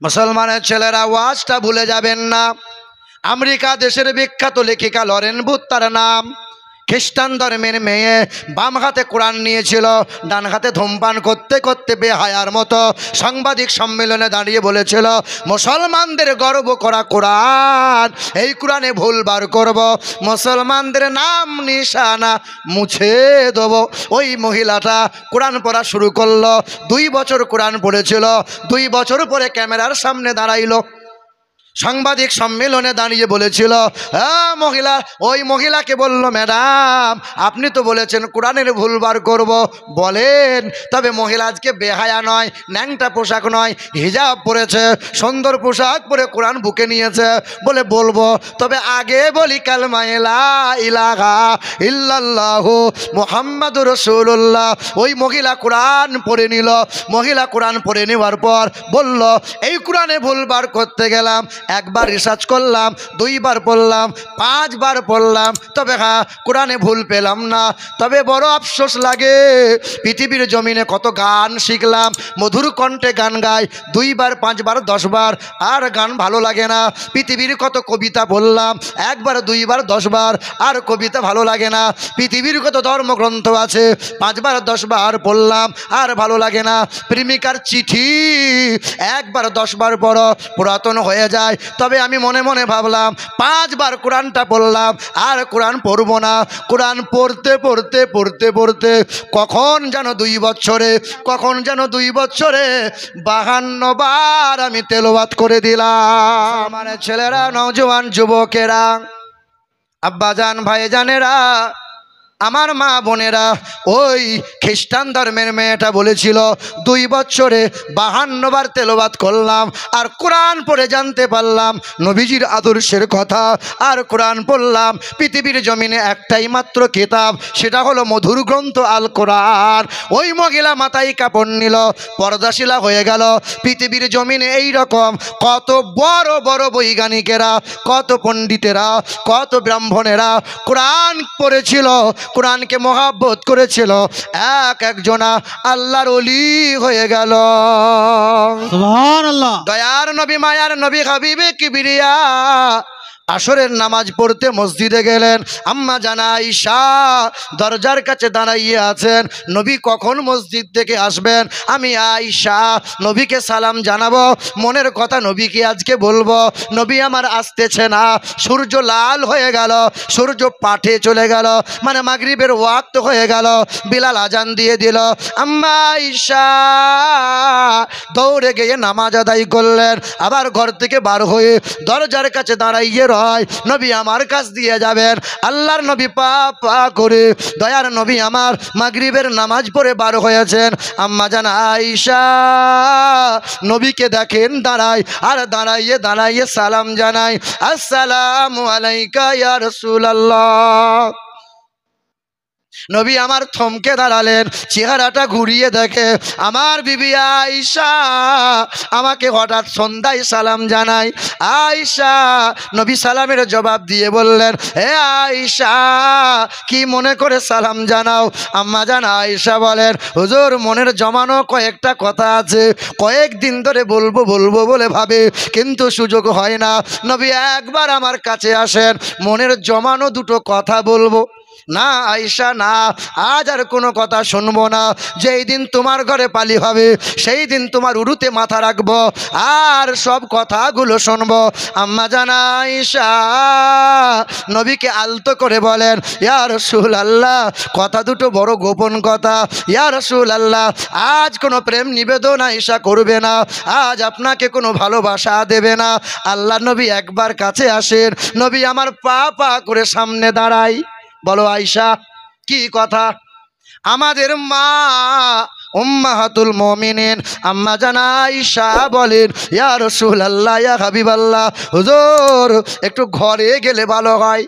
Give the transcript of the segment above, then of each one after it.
মুসলমানের ছেলেরা ওয়াজটা ভুলে যাবেন না। আমেরিকা দেশের বিখ্যাত লেখিকা লরেন বুথ তার নাম। খ্রিস্টান ধর্মের মেয়ে, বাম হাতে কোরআন নিয়েছিল, ডান হাতে ধূমপান করতে করতে বেহায়ার মতো সাংবাদিক সম্মেলনে দাঁড়িয়ে বলেছিল, মুসলমানদের গর্ব করা কোরআন, এই কোরআনে ভুল বার করব, মুসলমানদের নাম নিশানা মুছে দেব। ওই মহিলাটা কোরআন পড়া শুরু করলো। 2 বছর কোরআন পড়েছিল। 2 বছর পরে ক্যামেরার সামনে দাঁড়াইলো, সাংবাদিক সম্মেলনে দাঁড়িয়ে বলেছিল, হ্যাঁ মহিলা, ওই মহিলাকে বলল, ম্যাডাম আপনি তো বলেছেন কোরআনের ভুল বার করব, বলেন। তবে মহিলা আজকে বেহায়া নয়, ন্যাংটা পোশাক নয়, হিজাব পরেছে, সুন্দর পোশাক পরে কোরআন বুকে নিয়েছে, বলে বলবো, তবে আগে বলি কালেমা লা ইলাহা ইল্লাল্লাহু মুহাম্মাদুর রাসূলুল্লাহ। ওই মহিলা কোরআন পড়ে নিল। মহিলা কোরআন পড়ে নেওয়ার পর বলল, এই কোরআনে ভুল বার করতে গেলাম, একবার রিসার্চ করলাম, 2 বার পড়লাম, 5 বার পড়লাম, তবে হ্যাঁ কোরআনে ভুল পেলাম না। তবে বড় আফসোস লাগে, পৃথিবীর জমিনে কত গান শিখলাম, মধুর কণ্ঠে গান গাই, 2 বার 5 বার 10 বার, আর গান ভালো লাগে না। পৃথিবীর কত কবিতা বললাম, 1 বার 2 বার 10 বার, আর কবিতা ভালো লাগে না। পৃথিবীর কত ধর্মগ্রন্থ আছে, 5 বার 10 বার পড়লাম, আর ভালো লাগে না। প্রেমিকার চিঠি 1 বার 10 বার পড়ো, পুরাতন হয়ে যায়। তবে আমি মনে মনে ভাবলাম, 5 বার কোরআনটা পড়লাম, আর কোরআন পড়বো না। কোরআন পড়তে পড়তে পড়তে পড়তে কখন যেন 2 বছরে, কখন যেন 2 বছরে 52 বার আমি তেলাওয়াত করে দিলাম। আমার ছেলেরা, নওজোয়ান যুবকেরা, আব্বাজান ভাইজানেরা, আমার মা বোনেরা, ওই খ্রিস্টান ধর্মের মেয়েটা বলেছিল 2 বছরে 52 বার তেলাওয়াত করলাম, আর কোরআন পড়ে জানতে পারলাম নবীজির আদর্শের কথা, আর কোরআন পড়লাম। পৃথিবীর জমিনে একটাই মাত্র কিতাব, সেটা হলো মধুর গ্রন্থ আল কোরআন। ওই মহিলা মাথায় কাপড় নিল, পর্দাশীলা হয়ে গেল। পৃথিবীর জমিনে এই রকম কত বড় বড় বৈজ্ঞানিকেরা, কত পণ্ডিতেরা, কত ব্রাহ্মণেরা কোরআন পড়েছিল, কোরআনকে মহাব্বত করেছিল, একজনা আল্লাহর ওলি হয়ে গেল। সুবহানাল্লাহ। দয়ার নবী, মায়ার নবী, হাবিবে কিবরিয়া আসরের নামাজ পড়তে মসজিদে গেলেন। আম্মা জানা আয়েশা দরজার কাছে দাঁড়াইয়ে আছেন, নবী কখন মসজিদ থেকে আসবেন। আমি আয়েশা নবীকে সালাম জানাবো, মনের কথা নবীকে আজকে বলবো। নবী আমার আসতেছে না, সূর্য লাল হয়ে গেল, সূর্য পাঠে চলে গেল, মানে মাগরিবের ওয়াক্ত হয়ে গেল। বিলাল আজান দিয়ে দিল। আম্মা আয়েশা দৌড়ে গিয়ে নামাজ আদায় করলেন। আবার ঘর থেকে বার হয়ে দরজার কাছে দাঁড়াইয়ে নবী আমার কাছ দিয়ে যাবেন। আল্লাহর নবী পা পা করে, দয়ার নবী আমার মাগরিবের নামাজ পড়ে বার হয়েছেন। আম্মা জান আয়েশা নবীকে দেখেন দাঁড়ায়, আর দাঁড়াইয়ে দাঁড়াইয়ে সালাম জানাই, আসসালামু আলাইকা ইয়া রাসূলুল্লাহ। নবী আমার থমকে দাঁড়ালেন, চেহারাটা ঘুরিয়ে দেখে আমার বিবি আয়েশা আমাকে হঠাৎ সন্ধ্যায় সালাম জানায়। আয়েশা নবী সালামের জবাব দিয়ে বললেন, হে আয়েশা কি মনে করে সালাম জানাও? আম্মা জান আয়েশা বলেন, হুজুর মনের জমানো কয়েকটা কথা আছে, কয়েকদিন ধরে বলবো বলবো বলে ভাবে, কিন্তু সুযোগ হয় না। নবী একবার আমার কাছে আসেন, মনের জমানো 2টো কথা বলবো। না আয়েশা না, আজ আর কোনো কথা শুনবো না। যেই দিন তোমার ঘরে পালি হবে, সেই দিন তোমার উরুতে মাথা রাখবো, আর সব কথাগুলো শুনবো। আম্মা জান আয়েশা নবীকে আলতো করে বলেন, ইয়া রাসূলুল্লাহ কথা 2টো বড় গোপন কথা। ইয়া রাসূলুল্লাহ আজ কোনো প্রেম নিবেদন আয়েশা করবে না, আজ আপনাকে কোনো ভালোবাসা দেবে না। আল্লাহ নবী একবার কাছে আসেন, নবী আমার পা পা করে সামনে দাঁড়ায়। বলো আয়েশা কি কথা? আমাদের মা উম্মাহাতুল মুমিনিন আম্মা জান আয়েশা বলেন, ইয়া রাসূলুল্লাহ ইয়া হাবিবাল্লাহ, হুজুর একটু ঘরে গেলে ভালো হয়।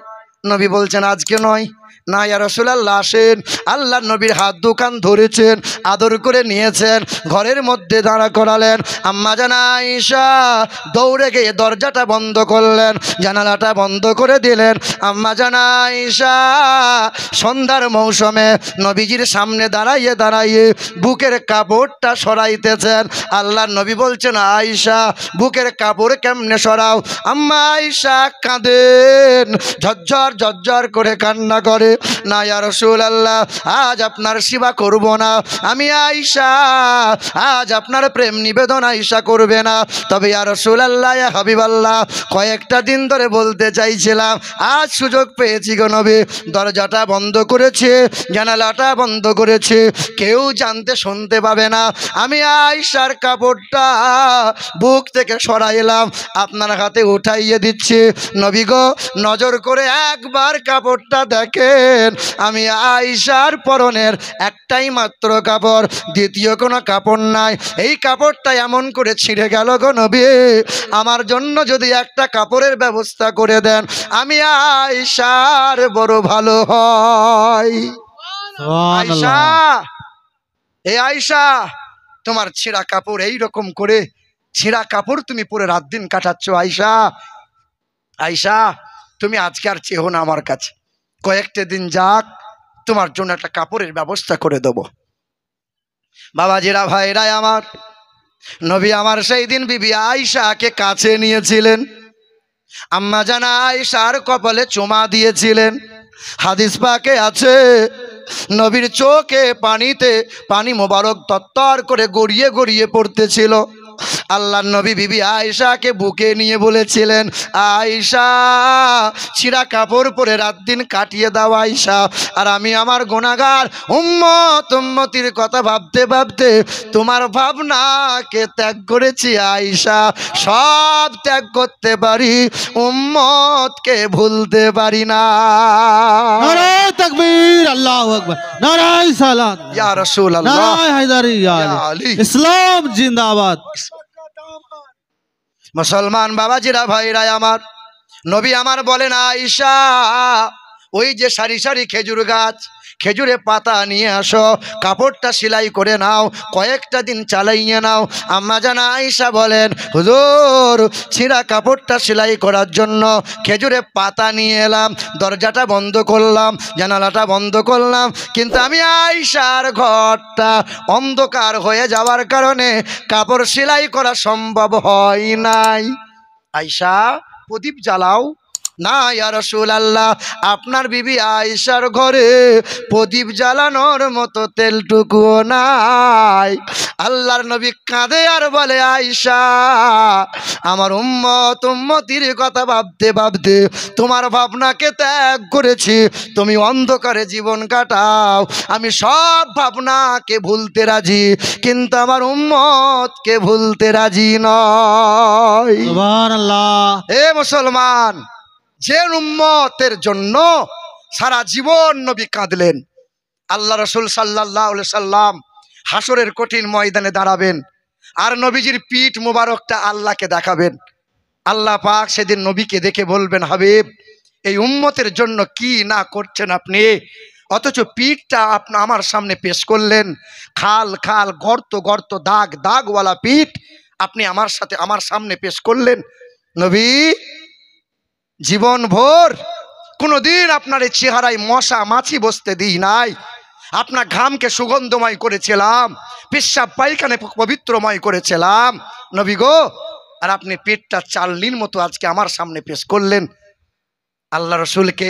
নবী বলছেন আজকে নয়, না ইয়া রাসূলুল্লাহ আসেন। আল্লাহর নবীর হাত দুখান ধরেছেন, আদর করে নিয়েছেন, ঘরের মধ্যে দাঁড়া করালেন। আম্মা জান আয়েশা দৌড়ে গিয়ে দরজাটা বন্ধ করলেন, জানালাটা বন্ধ করে দিলেন। আম্মা জান আয়েশা সন্ধ্যার মৌসুমে নবীজির সামনে দাঁড়াইয়ে দাঁড়াইয়ে বুকের কাপড়টা সরাইতেছেন। আল্লাহর নবী বলছেন, আয়েশা বুকের কাপড় কেমনে সরাও? আম্মা আয়েশা কাঁদেন, ঝরঝর ঝরঝর করে কান্না করে। না ইয়া রাসূলুল্লাহ, আজ আপনার সেবা করব না আমি আয়েশা, আজ আপনার প্রেম নিবেদন আয়েশা করবে না। তবে ইয়া রাসূলুল্লাহ, ইয়া হাবিবাল্লাহ, কয়েকটা দিন ধরে বলতে চাইছিলাম, আজ সুযোগ পেয়েছি গো নবী। দরজাটা বন্ধ করেছে, জানালাটা বন্ধ করেছে, কেউ জানতে শুনতে পাবে না। আমি আয়েশার কাপড়টা বুক থেকে সরাইলাম, আপনার হাতে উঠাইয়ে দিচ্ছি। নবী গো, নজর করে একবার কাপড়টা দেখেন, আমি আয়েশার পরনের একটাই মাত্র কাপড়, দ্বিতীয় কোনো কাপড় নাই। এই কাপড়টা এমন করে ছিঁড়ে গেল গো নবী, আমার জন্য যদি একটা কাপড়ের ব্যবস্থা করে দেন আমি আয়েশার বড় ভালো হয়। আয়েশা, এ আয়েশা, তোমার ছেঁড়া কাপড় এই রকম করে ছেঁড়া কাপড় তুমি পরে রাত দিন কাটাচ্ছ। আয়েশা, আয়েশা, তুমি আজকে আর চেহো না আমার কাছে, কয়েকটা দিন যাক, তোমার জন্য একটা কাপড়ের ব্যবস্থা করে দেবো। বাবাজিরা, ভাইরাই আমার, নবী আমার সেই দিন বিবি আয়েশাকে কাছে নিয়েছিলেন, আম্মা জান আয়েশার কপালে চুমা দিয়েছিলেন। হাদিস পাকে আছে, নবীর চোখে পানি মোবারক তত্তর করে গড়িয়ে গড়িয়ে পড়তেছিল। আল্লাহর নবী বিবি আয়েশাকে বুকে নিয়ে বলেছিলেন, আয়েশা, ছিঁড়া কাপড় পরে রাত দিন কাটিয়ে দাও আয়েশা। আর আমি আমার গুনাহগার উম্মতির কথা ভাবতে ভাবতে তোমার ভাবনাকে ত্যাগ করেছি আয়েশা। সব ত্যাগ করতে পারি, উম্মতকে ভুলতে পারি না। নারায়ে তাকবীর, আল্লাহু আকবার, নারায়ে সালাত, ইয়া রাসূলুল্লাহ, নারায়ে হায়দারি, ইয়া আলী, ইসলাম জিন্দাবাদ। মুসলমান বাবাজিরা, ভাইরা আমার, নবী আমার বলেন, আয়েশা, ওই যে সারি সারি খেজুর গাছ, খেজুরে পাতা নিয়ে আসো, কাপড়টা সেলাই করে নাও, কয়েকটা দিন চালাইয়ে নাও। আম্মা জান আয়েশা বলেন, হুজুর, ছিঁড়া কাপড়টা সেলাই করার জন্য খেজুরে পাতা নিয়ে এলাম, দরজাটা বন্ধ করলাম, জানালাটা বন্ধ করলাম, কিন্তু আমি আয়েশার ঘরটা অন্ধকার হয়ে যাওয়ার কারণে কাপড় সেলাই করা সম্ভব হয় নাই। আয়েশা, প্রদীপ জ্বালাও। না ইয়া রাসূলুল্লাহ, আপনার বিবি আয়েশার ঘরে প্রদীপ জ্বালানোর মতো তেলটুকুও নাই। আল্লাহর নবী কাঁদে আর বলে, আয়েশা, আমার উম্মতির কথা ভাবতে ভাবতে তোমার ভাবনাকে ত্যাগ করেছি, তুমি অন্ধকারে জীবন কাটাও, আমি সব ভাবনাকে ভুলতে রাজি, কিন্তু আমার উম্মতকে ভুলতে রাজি নয়। সুবহানাল্লাহ। এ মুসলমান, যে উম্মতের জন্য সারা জীবন নবী কাঁদলেন, আল্লাহ রাসূল সাল্লাল্লাহু আলাইহি সাল্লাম হাসরের কঠিন ময়দানে দাঁড়াবেন, আর নবীজির পিঠ মোবারকটা আল্লাহকে দেখাবেন। আল্লাহ পাক সেদিন নবীকে দেখে বলবেন, হাবিব, এই উম্মতের জন্য কি না করছেন আপনি, অথচ পিঠটা আপনি আমার সামনে পেশ করলেন, খাল খাল, গর্ত গর্ত, দাগ দাগওয়ালা পিঠ আপনি আমার সামনে পেশ করলেন। নবী, জীবন ভোর কোনোদিন আপনার এই চেহারায় মশা মাছি বসতে দিই নাই, আপনার ঘামকে সুগন্ধময় করেছিলাম, পেশাব পায়খানে পবিত্রময় করেছিলাম নবী গো, আর আপনি পেটটা চালনির মতো আজকে আমার সামনে পেশ করলেন। আল্লাহ রসুলকে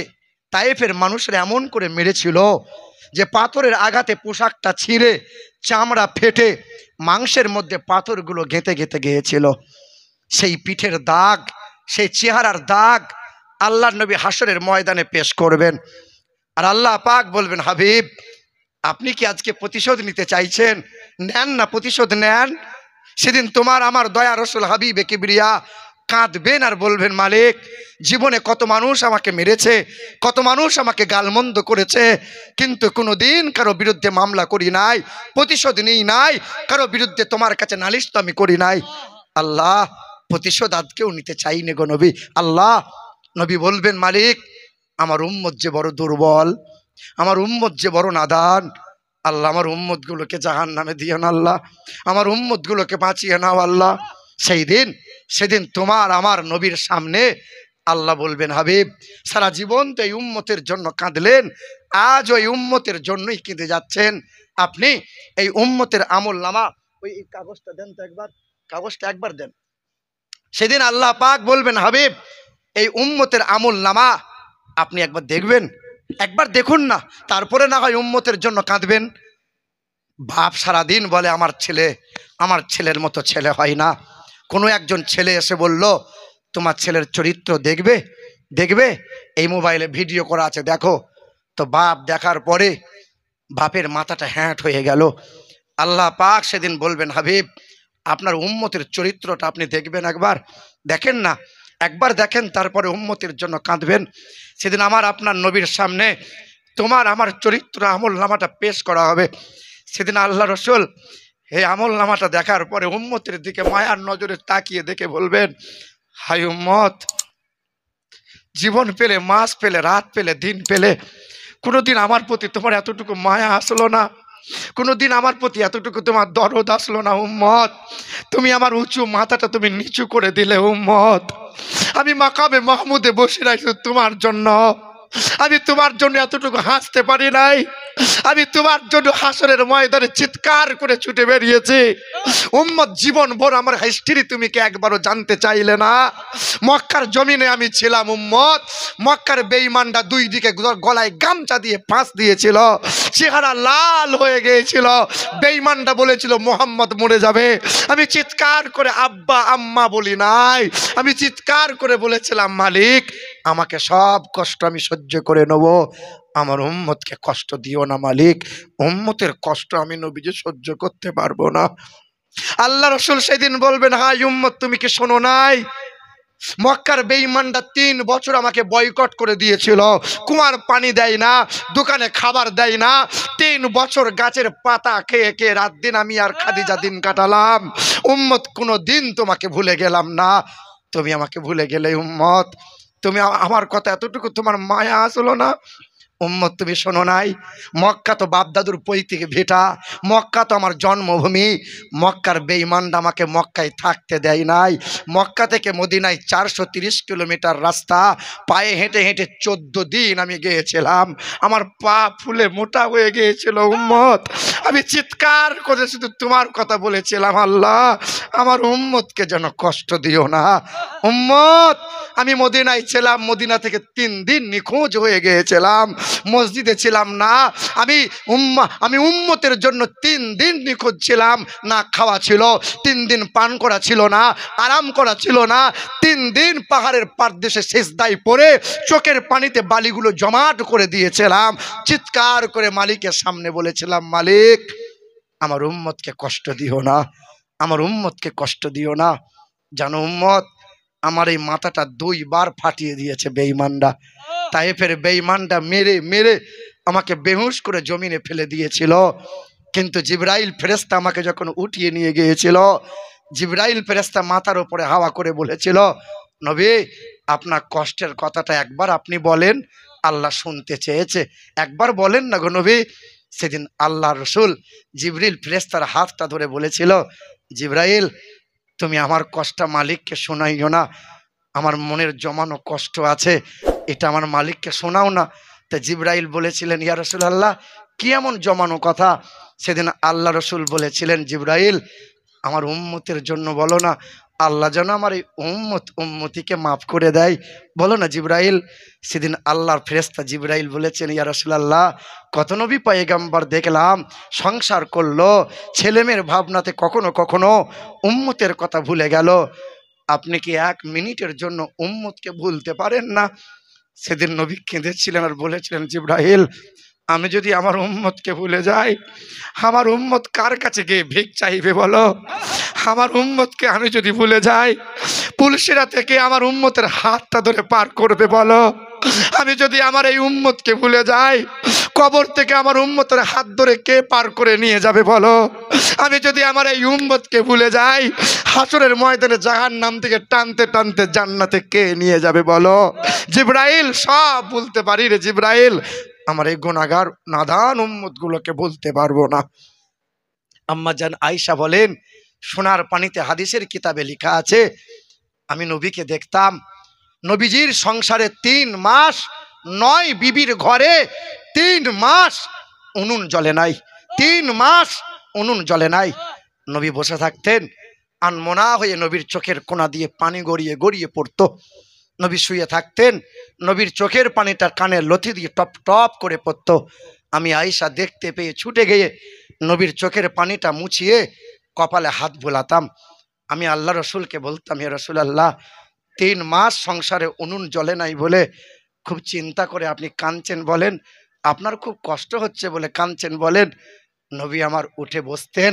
তায়েফের মানুষরা এমন করে মেরেছিল যে পাথরের আঘাতে পোশাকটা ছিঁড়ে চামড়া ফেটে মাংসের মধ্যে পাথরগুলো গেঁথে গেঁথে গিয়েছিল। সেই পিঠের দাগ, সেই চেহারার দাগ আল্লাহর নবী হাসরের ময়দানে পেশ করবেন, আর আল্লাহ পাক বলবেন, হাবিব, আপনি কি আজকে প্রতিশোধ নিতে চাইছেন? নেন না, প্রতিশোধ নেন। সেদিন তোমার আমার দয়া রসুল হাবিবে কিবরিয়া কাঁদবেন আর বলবেন, মালিক, জীবনে কত মানুষ আমাকে মেরেছে, কত মানুষ আমাকে গালমন্দ করেছে, কিন্তু কোনোদিন কারো বিরুদ্ধে মামলা করি নাই, প্রতিশোধ নিই নাই, কারো বিরুদ্ধে তোমার কাছে নালিশ তো আমি করি নাই। আল্লাহ, প্রতিশোধ আজকেও নিতে চাই নে গো নবী। আল্লাহ, নবী বলবেন, মালিক, আমার উম্মত যে বড় দুর্বল, আমার উম্মত যে বড় নাদান। আল্লাহ আমার উম্মতগুলোকে জাহান্নামে দিও না আল্লাহ, আমার উম্মতগুলোকে বাঁচিয়ে নাও আল্লাহ। সেদিন তোমার আমার নবীর সামনে আল্লাহ বলবেন, হাবিব সারা জীবন তো এই উম্মতের জন্য কাঁদলেন, আজ ওই উম্মতের জন্যই কেঁদে যাচ্ছেন। আপনি এই উম্মতের আমল নামা, ওই কাগজটা দেন তো একবার, কাগজটা একবার দেন। সেদিন আল্লাহ পাক বলবেন, হাবিব এই উম্মতের আমল নামা আপনি একবার দেখবেন, একবার দেখুন না, তারপরে না হয় উম্মতের জন্য কাঁদবেন। বাপ সারাদিন বলে আমার ছেলের মতো ছেলে হয় না। কোনো একজন ছেলে এসে বলল, তোমার ছেলের চরিত্র দেখবে এই মোবাইলে ভিডিও করা আছে, দেখো। তো বাপ দেখার পরে বাপের মাথাটা হ্যাঁট হয়ে গেল। আল্লাহ পাক সেদিন বলবেন, হাবিব আপনার উম্মতের চরিত্রটা আপনি দেখবেন, একবার দেখেন না, একবার দেখেন, তারপরে উম্মতের জন্য কাঁদবেন। সেদিন আমার আপনার নবীর সামনে তোমার আমার চরিত্র আমল নামাটা পেশ করা হবে। সেদিন আল্লাহ রসুল এই আমল নামাটা দেখার পরে উম্মতের দিকে মায়ার নজরে তাকিয়ে দেখে বলবেন, হাই উম্মত, জীবন পেলে, মাস পেলে, রাত পেলে, দিন পেলে, কোনোদিন আমার প্রতি তোমার এতটুকু মায়া আসলো না, কোনোদিন আমার প্রতি এতটুকু তোমার দরদ আসলো না। উম্মত, তুমি আমার উঁচু মাথাটা তুমি নিচু করে দিলে। উম্মত, আমি মাকামে মাহমুদে বসে রাখছি তোমার জন্য, আমি তোমার জন্য এতটুকু হাসতে পারি নাই, আমি তোমার জন্য হাসরের ময়দানে চিৎকার করে ছুটে বেরিয়েছি। উম্মত, জীবন ভর আমার হিস্ট্রি তুমি কি একবারও জানতে চাইলে না? মক্কার জমিনে আমি ছিলাম উম্মত, মক্কার বেঈমানরা দুই দিকে গলায় গামছা দিয়ে ফাঁস দিয়েছিল, চেহারা লাল হয়ে গিয়েছিল। বেঈমানরা বলেছিল মোহাম্মদ মরে যাবে। আমি চিৎকার করে আব্বা আম্মা বলি নাই, আমি চিৎকার করে বলেছিলাম, মালিক আমাকে সব কষ্ট আমি সহ্য করে নেব, আমার উম্মতকে কষ্ট দিও না মালিক, উম্মতের কষ্ট আমি নবীজি সহ্য করতে পারবো না। আল্লাহ রসুল সেদিন বলবেন, হাই উম্মত, তুমি কি শোনো নাই? মক্কার বেঈমানরা 3 বছর আমাকে বয়কট করে দিয়েছিল, কুয়ার পানি দেয় না, দোকানে খাবার দেয় না, 3 বছর গাছের পাতা খেয়ে খেয়ে রাত দিন আমি আর খাদিজা দিন কাটালাম। উম্মত, কোনো দিন তোমাকে ভুলে গেলাম না, তুমি আমাকে ভুলে গেলে। উম্মত, তুমি আমার কথা এতটুকু তোমার মায়া আসলো না? উম্মত, তুমি শোনো নাই? মক্কা তো বাপদাদুর পৈতৃক ভিটা, মক্কা তো আমার জন্মভূমি। মক্কার বেঈমানরা আমাকে মক্কায় থাকতে দেয় নাই। মক্কা থেকে মদিনায় 430 কিলোমিটার রাস্তা পায়ে হেঁটে হেঁটে 14 দিন আমি গিয়েছিলাম, আমার পা ফুলে মোটা হয়ে গিয়েছিল। উম্মত, আমি চিৎকার করে শুধু তোমার কথা বলেছিলাম, আল্লাহ আমার উম্মতকে যেন কষ্ট দিও না। উম্মত, আমি মদিনায় ছিলাম, মদিনা থেকে 3 দিন নিখোঁজ হয়ে গিয়েছিলাম, মসজিদে ছিলাম না। আমি উম্মতের জন্য 3 দিন নিখোঁজ ছিলাম, না খাওয়া ছিল, 3 দিন পান করা ছিল না, আরাম করা ছিল না, 3 দিন পাহাড়ের পাদদেশে সিজদায় পড়ে চোখের পানিতে বালিগুলো জমাট করে দিয়েছিলাম। চিৎকার করে মালিকের সামনে বলেছিলাম, মালিক আমার উম্মতকে কষ্ট দিও না, আমার উম্মতকে কষ্ট দিও না। জানো উম্মত, আমার এই মাথাটা 2 বার ফাটিয়ে দিয়েছে বেঈমানরা। তায়েফের বেঈমানরা মেরে মেরে আমাকে বেহুশ করে জমিনে ফেলে দিয়েছিল। কিন্তু জিবরাইল ফেরেশতা আমাকে যখন উঠিয়ে নিয়ে গিয়েছিল, জিবরাইল ফেরেশতা মাথার উপরে হাওয়া করে বলেছিল, নবী আপনার কষ্টের কথাটা একবার আপনি বলেন, আল্লাহ শুনতে চেয়েছে, একবার বলেন না গো নবী। সেদিন আল্লাহ রসুল জিবরিল ফেরেশতার হাতটা ধরে বলেছিল, জিবরাইল তুমি আমার কষ্ট মালিককে শোনাইও না, আমার মনের জমানো কষ্ট আছে, এটা আমার মালিককে শোনাও না। তা জিবরাইল বলেছিলেন, ইয়া রাসূলুল্লাহ কি এমন জমানো কথা? সেদিন আল্লাহ রসুল বলেছিলেন, জিবরাইল আমার উম্মতের জন্য বলো না, আল্লাহ যেন আমার এই উম্মতিকে মাফ করে দেয়, বলো না জিবরাইল। সেদিন আল্লাহর ফেরেশতা জিবরাইল বলেছেন, ইয়া রাসূলুল্লাহ কত নবী পয়গম্বর দেখলাম সংসার করলো, ছেলেমেয়ের ভাবনাতে কখনো কখনো উম্মতের কথা ভুলে গেল, আপনি কি 1 মিনিটের জন্য উম্মতকে ভুলতে পারেন না? সেদিন নবী কেঁদেছিলেন আর বলেছিলেন, জিবরাইল আমি যদি আমার উম্মতকে ভুলে যাই, আমার উম্মত কার কাছে গিয়ে ভিক চাইবে বলো? আমার উম্মতকে আমি যদি ভুলে যাই, পুলিশেরা থেকে আমার উম্মতের হাতটা ধরে পার করবে বলো? আমি যদি আমার এই উম্মতকে ভুলে যাই, কবর থেকে আমার উম্মতের হাত ধরে কে পার করে নিয়ে যাবে বলো? আমি যদি আমার এই উম্মতকে ভুলে যাই, হাসরের ময়দানে জাহান্নাম থেকে টানতে টানতে জান্নাতে কে নিয়ে যাবে বলো? জিবরাইল সব বলতে পারি রে জিবরাইল, আমার এই গুনাহগার নাদান উম্মতগুলোকে বলতে পারবো না। আম্মা জান আয়েশা বলেন, সোনার পানিতে হাদিসের কিতাবে লেখা আছে, আমি নবীকে দেখতাম, নবীজির সংসারে 3 মাস 9 বিবির ঘরে 3 মাস উনুন জ্বলে নাই, 3 মাস উনুন জ্বলে নাই। নবী বসে থাকতেন, আনমনা হয়ে নবীর চোখের কোনা দিয়ে পানি গড়িয়ে গড়িয়ে পড়তো। নবী শুয়ে থাকতেন, নবীর চোখের পানিটা কানের লথি দিয়ে টপ টপ করে পড়তো। আমি আয়েশা দেখতে পেয়ে ছুটে গিয়ে নবীর চোখের পানিটা মুছিয়ে কপালে হাত বোলাতাম। আমি আল্লাহ রসুলকে বলতাম, হে রাসূলুল্লাহ, 3 মাস সংসারে উনুন জ্বলে নাই বলে খুব চিন্তা করে আপনি কাঁদছেন বলেন, আপনার খুব কষ্ট হচ্ছে বলে কাঁদছেন বলেন। নবী আমার উঠে বসতেন,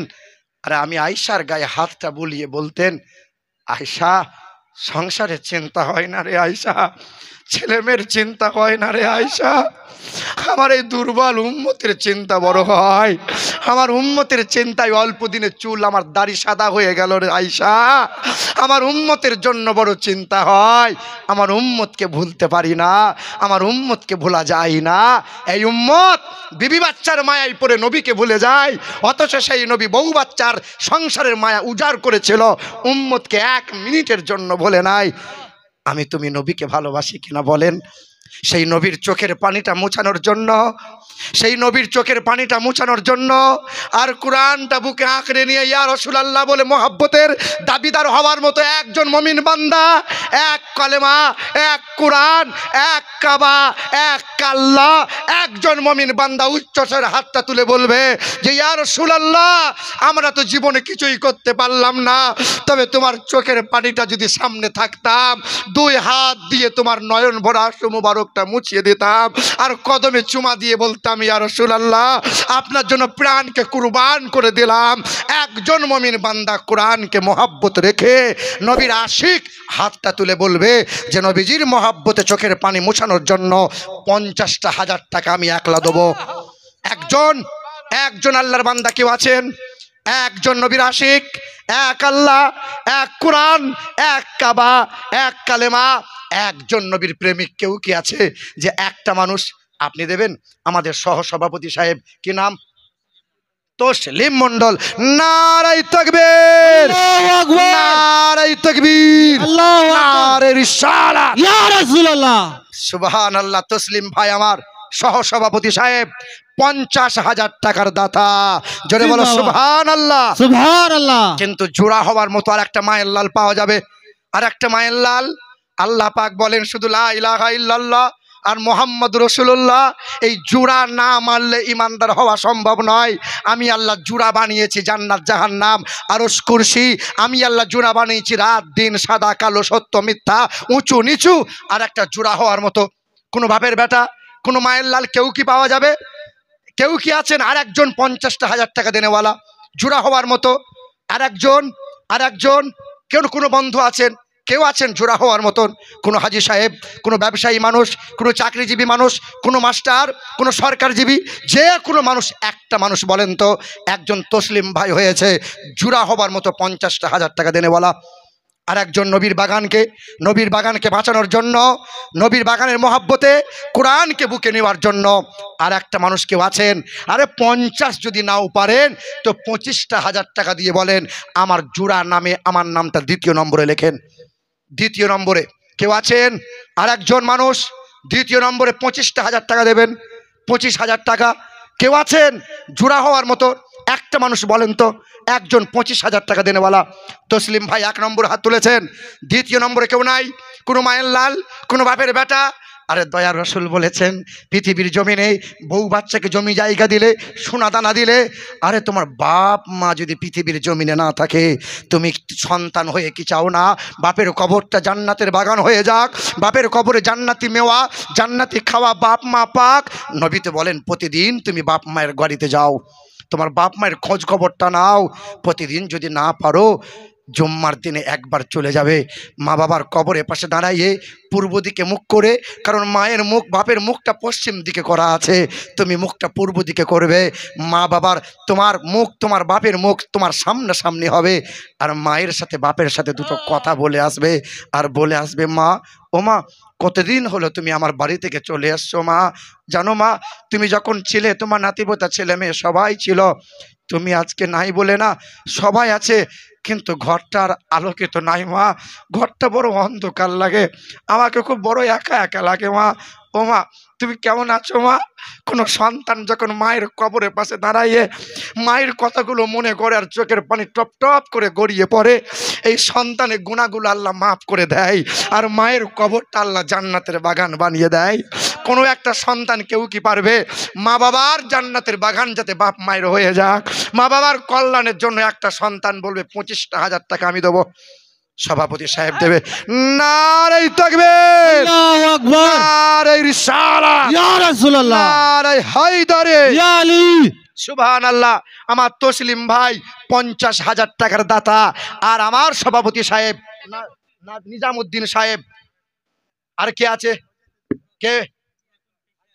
আর আমি আয়েশার গায়ে হাতটা বুলিয়ে বলতেন, আয়েশা, সংসারের চিন্তা হয় না রে আয়েশা, ছেলেমেয়ের চিন্তা হয় না রে আয়েশা, আমার এই দুর্বল উম্মতের চিন্তা বড় হয়। আমার উম্মতের চিন্তায় অল্প দিনে চুল আমার দাড়ি সাদা হয়ে গেল রে আয়েশা, আমার উম্মতের জন্য বড় চিন্তা হয়। আমার উম্মতকে ভুলতে পারি না, আমার উম্মতকে ভোলা যায় না। এই উম্মত বিবি বাচ্চার মায়ায় পড়ে নবীকে ভুলে যায়, অথচ সেই নবী বউ বাচ্চার সংসারের মায়া উজাড় করেছিল, উম্মতকে 1 মিনিটের জন্য ভুলে নাই। আমি তুমি নবীকে ভালোবাসি কিনা বলেন? সেই নবীর চোখের পানিটা মোছানোর জন্য, সেই নবীর চোখের পানিটা মোছানোর জন্য আর কোরআনটা বুকে আঁকড়ে নিয়ে ইয়া রাসূলুল্লাহ বলে মহব্বতের দাবিদার হওয়ার মতো একজন মুমিন বান্দা, 1 কলেমা, 1 কোরআন, 1 কাবা, 1 আল্লাহ, একজন মুমিন বান্দা উচ্চস্বরে হাতটা তুলে বলবে যে ইয়া রাসূলুল্লাহ, আমরা তো জীবনে কিছুই করতে পারলাম না, তবে তোমার চোখের পানিটা যদি সামনে থাকতাম, 2 হাত দিয়ে তোমার নয়ন ভরা আঁশু মুবারকটা মুছিয়ে দিতাম আর কদমে চুমা দিয়ে বলতাম, ইয়া রাসূলুল্লাহ, আপনার জন্য প্রাণকে কুরবান করে দিলাম। একজন মুমিন বান্দা কোরআনকে মহব্বত রেখে নবীর আশিক হাতটা তুলে বলবে যে নবীজির মহব্বতে চোখের পানি মোছানোর জন্য 50,000 টাকা আমি একলা দেবো। একজন আল্লাহর বান্দা কেউ আছেন? একজন নবীর আশিক, 1 আল্লাহ, 1 কোরআন, 1 কাবা, 1 কালেমা, একজন নবীর প্রেমিক কেউ কি আছে যে একটা মানুষ আপনি দেবেন? আমাদের সহসভাপতি সাহেব, কি নাম? তসলিম মন্ডল। নারায়ে তাকবীর, আল্লাহু আকবার, নারায়ে তাকবীর, আল্লাহু আকবার, নারে রিসালাত, ইয়া রাসূলুল্লাহ। সুবহানাল্লাহ। তসলিম ভাই আমার সহসভাপতি সাহেব 50,000 টাকার দাতা, জোরে বলো সুবহানাল্লাহ, সুবহানাল্লাহ। কিন্তু জোড়া হওয়ার মতো আর একটা মায়ের লাল পাওয়া যাবে, আর একটা মায়ের লাল। আল্লাহ পাক বলেন শুধু লা ইলাহা ইল্লাল্লাহ আর মুহাম্মদ রাসূলুল্লাহ, এই জোড়া না মানলে ইমানদার হওয়া সম্ভব নয়। আমি আল্লাহ জোড়া বানিয়েছি জান্নাত জাহান্নাম আরশ কুরসি, আমি আল্লাহ জোড়া বানিয়েছি রাত দিন, সাদা কালো, সত্য মিথ্যা, উঁচু নিচু। আর একটা জোড়া হওয়ার মতো কোনো বাপের বেটা, কোনো মায়ের লাল কেউ কি পাওয়া যাবে? কেউ কি আছেন আর একজন 50,000 টাকা দেনেওয়ালা জোড়া হওয়ার মতো? আর একজন কেউ, কোনো বন্ধু আছেন? কেউ আছেন জোড়া হওয়ার মতন? কোনো হাজি সাহেব, কোনো ব্যবসায়ী মানুষ, কোনো চাকরিজীবী মানুষ, কোনো মাস্টার, কোনো সরকারজীবী, যে কোনো মানুষ, একটা মানুষ বলেন তো একজন তসলিম ভাই হয়েছে জোড়া হবার মতো 50,000 টাকা দেনেওয়ালা? আর একজন নবীর বাগানকে বাঁচানোর জন্য, নবীর বাগানের মহব্বতে কোরআনকে বুকে নেওয়ার জন্য আর একটা মানুষ কেউ আছেন? আরে 50 যদি নাও পারেন তো 25,000 টাকা দিয়ে বলেন আমার জোড়া নামে আমার নামটা 2য় নম্বরে লেখেন। 2য় নম্বরে কেউ আছেন? আর একজন মানুষ 2য় নম্বরে 25,000 টাকা দেবেন। 25,000 টাকা কেউ আছেন জোড়া হওয়ার মতো? একটা মানুষ বলেন তো, একজন 25,000 টাকা দেনেওয়ালা। তসলিম ভাই 1 নম্বর হাত তুলেছেন। 2য় নম্বরে কেউ নাই? কোনো মায়ের লাল, কোনো বাপের বেটা? আরে দয়ার রাসূল বলেছেন পৃথিবীর জমিনে বউ বাচ্চাকে জমি জায়গা দিলে, সোনা দানা দিলে, আরে তোমার বাপ মা যদি পৃথিবীর জমিনে না থাকে, তুমি সন্তান হয়ে কি চাও না বাপের কবরটা জান্নাতের বাগান হয়ে যাক, বাপের কবরে জান্নাতি মেওয়া, জান্নাতি খাওয়া বাপ মা পাক? নবী তো বলেন প্রতিদিন তুমি বাপ মায়ের বাড়িতে যাও, তোমার বাপ মায়ের খোঁজ খবরটা নাও। প্রতিদিন যদি না পারো জুম্মার দিনে একবার চলে যাবে মা বাবার কবরের পাশে দাঁড়াইয়ে পূর্ব দিকে মুখ করে, কারণ মায়ের মুখ বাপের মুখটা পশ্চিম দিকে করা আছে, তুমি মুখটা পূর্ব দিকে করবে। মা বাবার তোমার মুখ তোমার বাপের মুখ তোমার সামনাসামনি হবে, আর মায়ের সাথে বাপের সাথে দুটো কথা বলে আসবে, আর বলে আসবে মা, ও মা কতদিন হলো তুমি আমার বাড়ি থেকে চলে এসছো মা, জানো মা তুমি যখন ছিলে তোমার নাতিপোতা ছেলে মেয়ে সবাই ছিল, তুমি আজকে নাই বলে না সবাই আছে, কিন্তু ঘরটার আলোকিত নাই মা, ঘরটা বড় অন্ধকার লাগে, আমাকে খুব বড় একা একা লাগে মা। ও মা তুমি কেমন আছো মা? কোনো সন্তান যখন মায়ের কবরের পাশে দাঁড়াইয়ে মায়ের কথাগুলো মনে করে আর চোখের পানি টপ টপ করে গড়িয়ে পড়ে, এই সন্তানের গুণাগুলো আল্লাহ মাফ করে দেয়, আর মায়ের কবরটা আল্লাহ জান্নাতের বাগান বানিয়ে দেয়। কোনো একটা সন্তান কেউ কি পারবে মা বাবার জান্নাতের বাগান যাতে বাপ মায়ের হয়ে যাক, মা বাবার কল্যাণের জন্য একটা সন্তান বলবে 25,000 টাকা আমি দেবো, সভাপতি সাহেব দেবে নারে তাকবীর, আল্লাহু আকবার, নারে রিসালাত, ইয়া রাসূলুল্লাহ, নারে হায়দারে, ইয়া আলী, সুবহানাল্লাহ। আমার তসলিম ভাই 50,000 টাকার দাতা, আর আমার সভাপতি সাহেব নিজামুদ্দিন সাহেব, আর কে আছে, কে,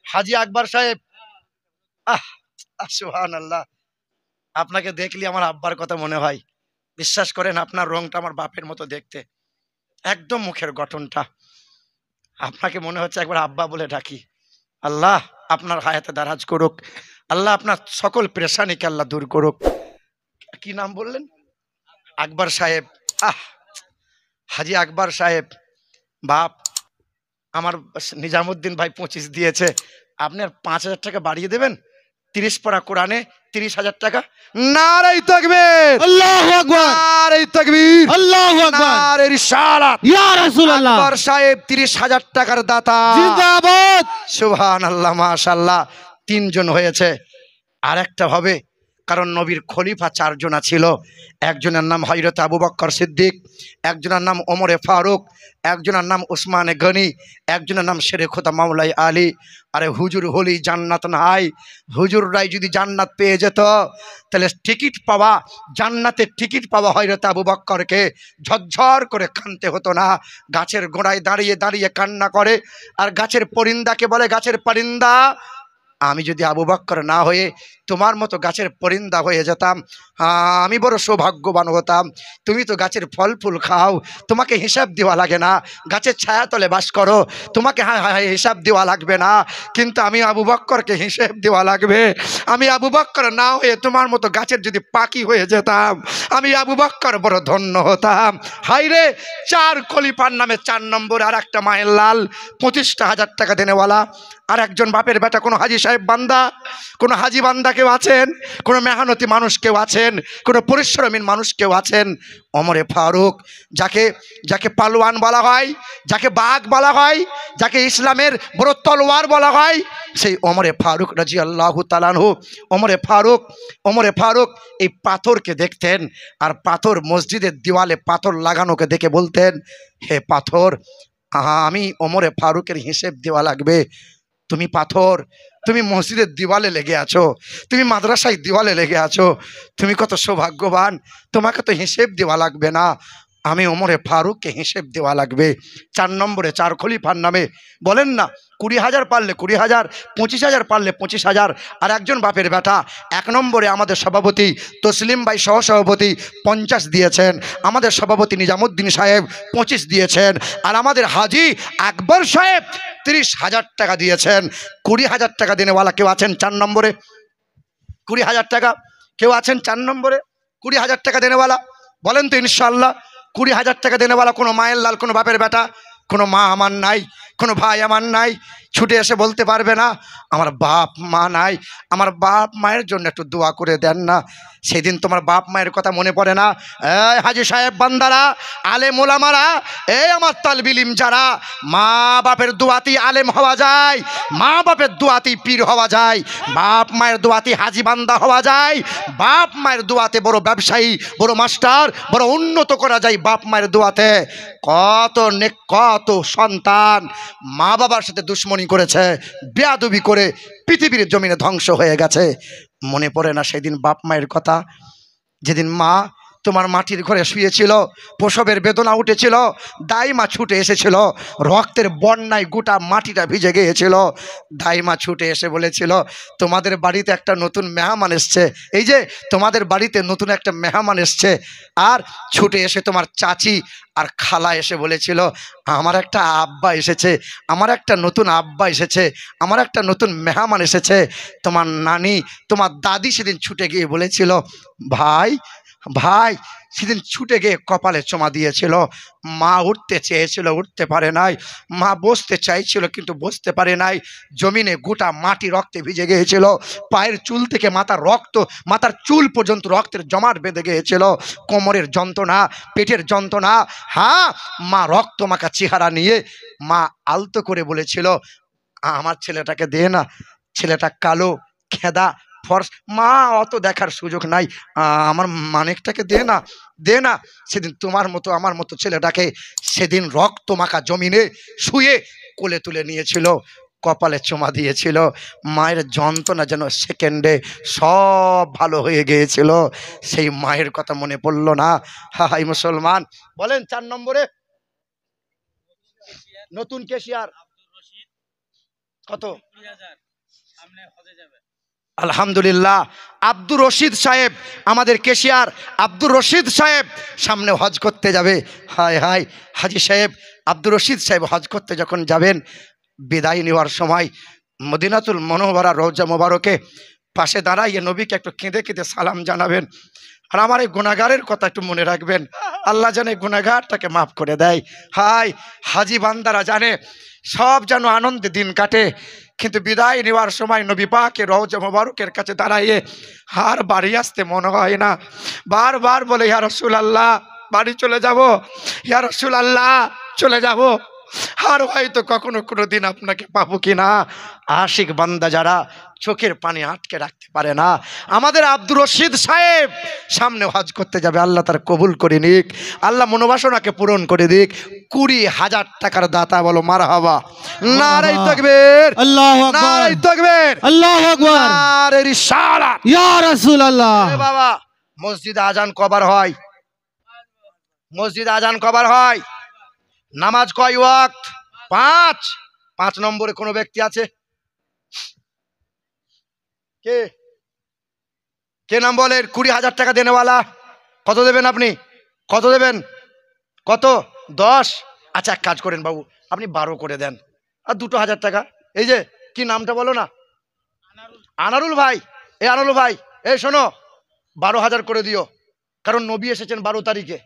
হাজি আকবর সাহেব। সুবহানাল্লাহ, আপনাকে দেখলে আমার আব্বার কথা মনে হয়, বিশ্বাস করেন আপনার রংটা আমার বাপের মতো দেখতে, একদম মুখের গঠনটা, আপনাকে মনে হচ্ছে একবার আব্বা বলে ডাকি। আল্লাহ আপনার হায়াতে দারাজ করুক, আল্লাহ আপনার সকল পেরেশানিকে আল্লাহ দূর করুক। কি নাম বললেন? আকবর সাহেব। হাজি আকবর সাহেব, বাপ আমার নিজামুদ্দিন ভাই 25 দিয়েছে, আপনি আর 5,000 টাকা বাড়িয়ে দেবেন, 30 পারা কোরআনে 30,000 টাকা। নারে তাকবীর, আল্লাহু আকবার, নারে তাকবীর, আল্লাহু আকবার, নারে রিসালাত, ইয়া রাসূলুল্লাহ। আকবর সাহেব 30,000 টাকার দাতা, জিন্দাবাদ। সুবহানাল্লাহ, মাশাআল্লাহ। 3 জন হয়েছে, আর একটা হবে, কারণ নবীর খলিফা 4 জন ছিল, একজনের নাম হযরত আবু বকর সিদ্দিক, একজনের নাম ওমরে ফারুক, একজনের নাম উসমানে গনি, একজনের নাম শেরে খোদা মাওলাই আলী। আরে হুজুর হলি জান্নাত নাই, হুজুররাই যদি জান্নাত পেয়ে যেত তাহলে টিকিট পাওয়া, জান্নাতের টিকিট পাওয়া হযরত আবু বকরকে ঝরঝর করে কাঁদতে হতো না, গাছের গোড়ায় দাঁড়িয়ে দাঁড়িয়ে কান্না করে, আর গাছের পরিন্দাকে বলে, গাছের পরিন্দা আমি যদি আবু বকর না হয়ে তোমার মতো গাছের পরিন্দা হয়ে যেতাম, আমি বড় সৌভাগ্যবান হতাম। তুমি তো গাছের ফল ফুল খাও, তোমাকে হিসাব দেওয়া লাগে না, গাছের ছায়া তলে বাস করো, তোমাকে হিসাব দেওয়া লাগবে না, কিন্তু আমি আবু বকরকে হিসাব দেওয়া লাগবে। আমি আবু বকর না হয়ে তোমার মতো গাছের যদি পাখি হয়ে যেতাম, আমি আবু বকর বড় ধন্য হতাম। হাইরে 4 খলিফার নামে 4 নম্বর আর একটা মায়ের লাল, 25,000 টাকা দেনেওয়ালা, আর একজন বাপের বেটা। কোনো হাজি সাহেব বান্দা, কোনো হাজি বান্দা কেউ আছেন, কোনো মেহনতি মানুষ কেউ আছেন, কোনো পরিশ্রমী মানুষ কেউ আছেন? ওমরে ফারুক, যাকে যাকে পালোয়ান বলা হয়, যাকে বাঘ বলা হয়, যাকে ইসলামের বড় তলোয়ার বলা হয়, সেই ওমরে ফারুক রাদিয়াল্লাহু তাআলা আনহু। ওমরে ফারুক এই পাথরকে দেখতেন, আর পাথর মসজিদের দেওয়ালে পাথর লাগানোকে দেখে বলতেন, হে পাথর, আমি ওমরে ফারুকের হিসেব দেওয়া লাগবে। তুমি পাথর, তুমি মসজিদের দেওয়ালে লেগে আছো, তুমি মাদ্রাসায় দেওয়ালে লেগে আছো, তুমি কত সৌভাগ্যবান, তোমাকে তো হিসেব দেওয়া লাগবে না, আমি ওমরে ফারুককে হিসেব দেওয়া লাগবে। 4 নম্বরে 4 খলিফার নামে বলেন না, 20,000 পারলে 20,000, 25,000 পারলে 25,000। আর একজন বাপের বেটা 1 নম্বরে আমাদের সভাপতি তসলিম ভাই সহসভাপতি 50 দিয়েছেন, আমাদের সভাপতি নিজামুদ্দিন সাহেব 25 দিয়েছেন, আর আমাদের হাজি আকবর সাহেব 30,000 টাকা দিয়েছেন। 20,000 টাকা দেনেওয়ালা কেউ আছেন 4 নম্বরে? 20,000 টাকা কেউ আছেন 4 নম্বরে? 20,000 টাকা দেনেওয়ালা বলেন তো ইনশাআল্লাহ। 20,000 টাকা দেনেওয়ালা কোনো মায়ের লাল, কোনো বাপের বেটা, কোনো মা আমার নাই, কোনো ভাই আমার নাই, ছুটে এসে বলতে পারবে না আমার বাপ মা নাই, আমার বাপ মায়ের জন্য একটু দোয়া করে দেন না? সেদিন তোমার বাপ মায়ের কথা মনে পড়ে না? এই হাজি সাহেব বান্দারা, আলেম ওলামারা, এই আমার তালবিলিম যারা, মা বাপের দোয়াতেই আলেম হওয়া যায়, মা বাপের দোয়াতেই পীর হওয়া যায়, বাপ মায়ের দোয়াতেই হাজি বান্দা হওয়া যায়, বাপ মায়ের দোয়াতে বড় ব্যবসায়ী, বড় মাস্টার, বড় উন্নত করা যায় বাপ মায়ের দোয়াতে। কত সন্তান মা বাবার সাথে দুশ্মনী করেছে, বেয়াদবি করে পৃথিবীর জমিনে ধ্বংস হয়ে গেছে। মনে পড়ে না সেদিন বাপ মায়ের কথা, যেদিন মা তোমার মাটির ঘরে শুয়েছিল, প্রসবের বেদনা উঠেছিল, দাইমা ছুটে এসেছিল, রক্তের বন্যায় গোটা মাটিটা ভিজে গিয়েছিল। দাইমা ছুটে এসে বলেছিল তোমাদের বাড়িতে একটা নতুন মেহমান এসছে, এই যে তোমাদের বাড়িতে নতুন একটা মেহমান এসছে। আর ছুটে এসে তোমার চাচি আর খালা এসে বলেছিল আমার একটা আব্বা এসেছে, আমার একটা নতুন আব্বা এসেছে, আমার একটা নতুন মেহমান এসেছে। তোমার নানি, তোমার দাদি সেদিন ছুটে গিয়ে বলেছিল ভাই ভাই, সেদিন ছুটে গিয়ে কপালে চুমা দিয়েছিল। মা উঠতে চেয়েছিল, উঠতে পারে নাই। মা বসতে চাইছিল, কিন্তু বসতে পারে নাই। জমিনে গোটা মাটি রক্তে ভিজে গিয়েছিল, পায়ের চুল থেকে মাথার রক্ত, মাথার চুল পর্যন্ত রক্তের জমাট বেঁধে গিয়েছিল। কোমরের যন্ত্রণা, পেটের যন্ত্রণা। হ্যাঁ, মা রক্ত মাখা চেহারা নিয়ে মা আলতো করে বলেছিল আমার ছেলেটাকে দে না, ছেলেটা কালো, খেদা, ফর্স, মা অত দেখার সুযোগ নাই, আমার মানিকটাকে দে না, দে না। সেদিন তোমার মতো আমার মতো ছেলেটাকে সেদিন রক্ত মাখা জমিনে শুয়ে কোলে তুলে নিয়েছিল, কপালে চুমা দিয়েছিল। মায়ের যন্ত্রণা যেন সেকেন্ডে সব ভালো হয়ে গিয়েছিল। সেই মায়ের কথা মনে পড়লো না? হাই মুসলমান, বলেন 4 নম্বরে নতুন কেশিয়ার কত? আলহামদুলিল্লাহ, আব্দুর রশিদ সাহেব, আমাদের কেশিয়ার আব্দুর রশিদ সাহেব সামনে হজ করতে যাবে। হায় হায়, হাজি সাহেব আব্দুর রশিদ সাহেব হজ করতে যখন যাবেন, বিদায় নেওয়ার সময় মদিনাতুল মুনাওয়ারা রওজা মোবারকে পাশে দাঁড়াইয়ে নবীকে একটু কেঁদে কেঁদে সালাম জানাবেন। আর আমার এই গুনাহগারের কথা একটু মনে রাখবেন, আল্লাহ জানে গুনাহগারটাকে মাফ করে দেয়। হায়, হাজি বান্দারা জানে সব যেন আনন্দে দিন কাটে, কিন্তু বিদায় নেওয়ার সময় নবী পাকের রওজা মোবারকের কাছে দাঁড়াইয়ে আর বাড়ি আসতে মনে হয় না। বারবার বলে ইয়া রাসূলুল্লাহ বাড়ি চলে যাব, ইয়া রাসূলুল্লাহ চলে যাব, আর হয়তো কখনো কোনো দিন আপনাকে পাবো কিনা। আশিক বান্দা যারা চোখের পানি আটকে রাখতে পারে না, আমাদের আব্দুর রশিদ সাহেব সামনে হজ করতে যাবে, আল্লাহ তার কবুল করে নিক, আল্লাহ মনোবাসনাকে পূরণ করে দিক। 20,000 টাকার দাতা, বলো মারহাবা। নারে তাকবীর, আল্লাহু আকবার, নারে তাকবীর, আল্লাহু আকবার, নারে রিসালাত, ইয়া রাসূলুল্লাহ। বাবা, মসজিদে আজান কবার হয়? মসজিদে আজান কবার হয়? নামাজ কয় ওয়াক্ত? 5। 5 নম্বরে কোনো ব্যক্তি আছে? কে কে নাম বলেন? 20,000 টাকা দেনেওয়ালা। কত দেবেন আপনি? কত দেবেন? কত? 10? আচ্ছা, এক কাজ করেন বাবু, আপনি 12 করে দেন, আর 2,000 টাকা। এই যে কি নামটা বলো না? আনারুল ভাই। এই আনারুল ভাই, এই শোনো, 12,000 করে দিও, কারণ নবী এসেছেন 12 তারিখে।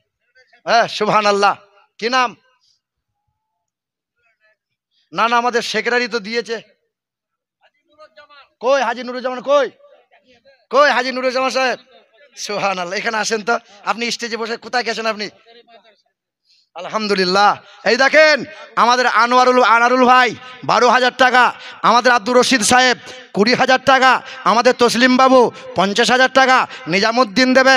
হ্যাঁ, সুবহানাল্লাহ। কি নাম? না না, আমাদের সেক্রেটারি তো দিয়েছে। কই হাজি নুরুজ্জামান? কই কই হাজি নুরুজ্জামান সাহেব? সুবহানাল্লাহ, এখানে আসেন তো। আপনি স্টেজে বসে কোথায় গেছেন আপনি? আলহামদুলিল্লাহ। এই দেখেন আমাদের আনারুল ভাই 12,000 টাকা, আমাদের আব্দুর রশিদ সাহেব 20,000 টাকা, আমাদের তসলিম বাবু 50,000 টাকা, নিজামুদ্দিন দেবে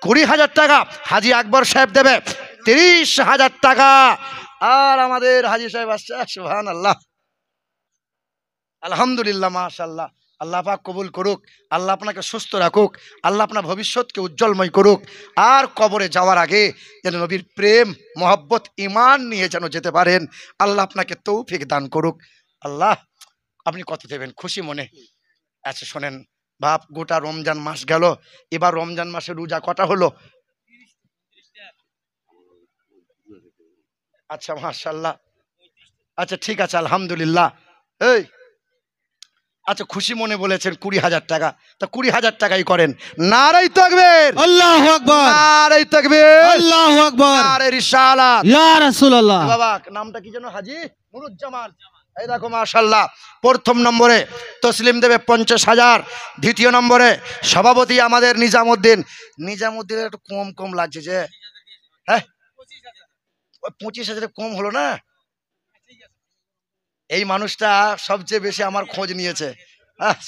20,000 টাকা, হাজি আকবর সাহেব দেবে 30,000 টাকা, আর আমাদের হাজি সাহেব আসছে। সুবহানাল্লাহ, আলহামদুলিল্লাহ, মাশাআল্লাহ। আল্লাহ পাক কবুল করুক, আল্লাহ আপনাকে সুস্থ রাখুক, আল্লাহ আপনার ভবিষ্যৎকে উজ্জ্বলময় করুক, আর কবরে যাওয়ার আগে যেন নবীর প্রেম, মহব্বত, ঈমান নিয়ে যেন যেতে পারেন, আল্লাহ আপনাকে তৌফিক দান করুক। আল্লাহ, আপনি কত দেবেন খুশি মনে? আচ্ছা শোনেন বাপ, গোটা রমজান মাস গেল, এবার রমজান মাসে রোজা কটা হলো? আচ্ছা, মাশাআল্লাহ। আচ্ছা ঠিক আছে, আলহামদুলিল্লাহ। এই আচ্ছা, খুশি মনে বলেছেন 20,000 টাকা, তা 20,000 টাকাই করেন। নারে তাকবীর, আল্লাহু আকবার, নারে তাকবীর, আল্লাহু আকবার, নারে রিসালাত, ইয়া রাসূলুল্লাহ। বাবা নামটা কি যেন? হাজি নুরুজ্জামান। এই দেখো মাশাআল্লাহ, প্রথম নম্বরে তসলিম দেবে 50,000, দ্বিতীয় নম্বরে সভাপতি আমাদের নিজামুদ্দিন। নিজামুদ্দিনের একটু কম কম লাগছে যে, হ্যাঁ 25,000 কম হলো না? এই মানুষটা সবচেয়ে বেশি আমার খোঁজ নিয়েছে।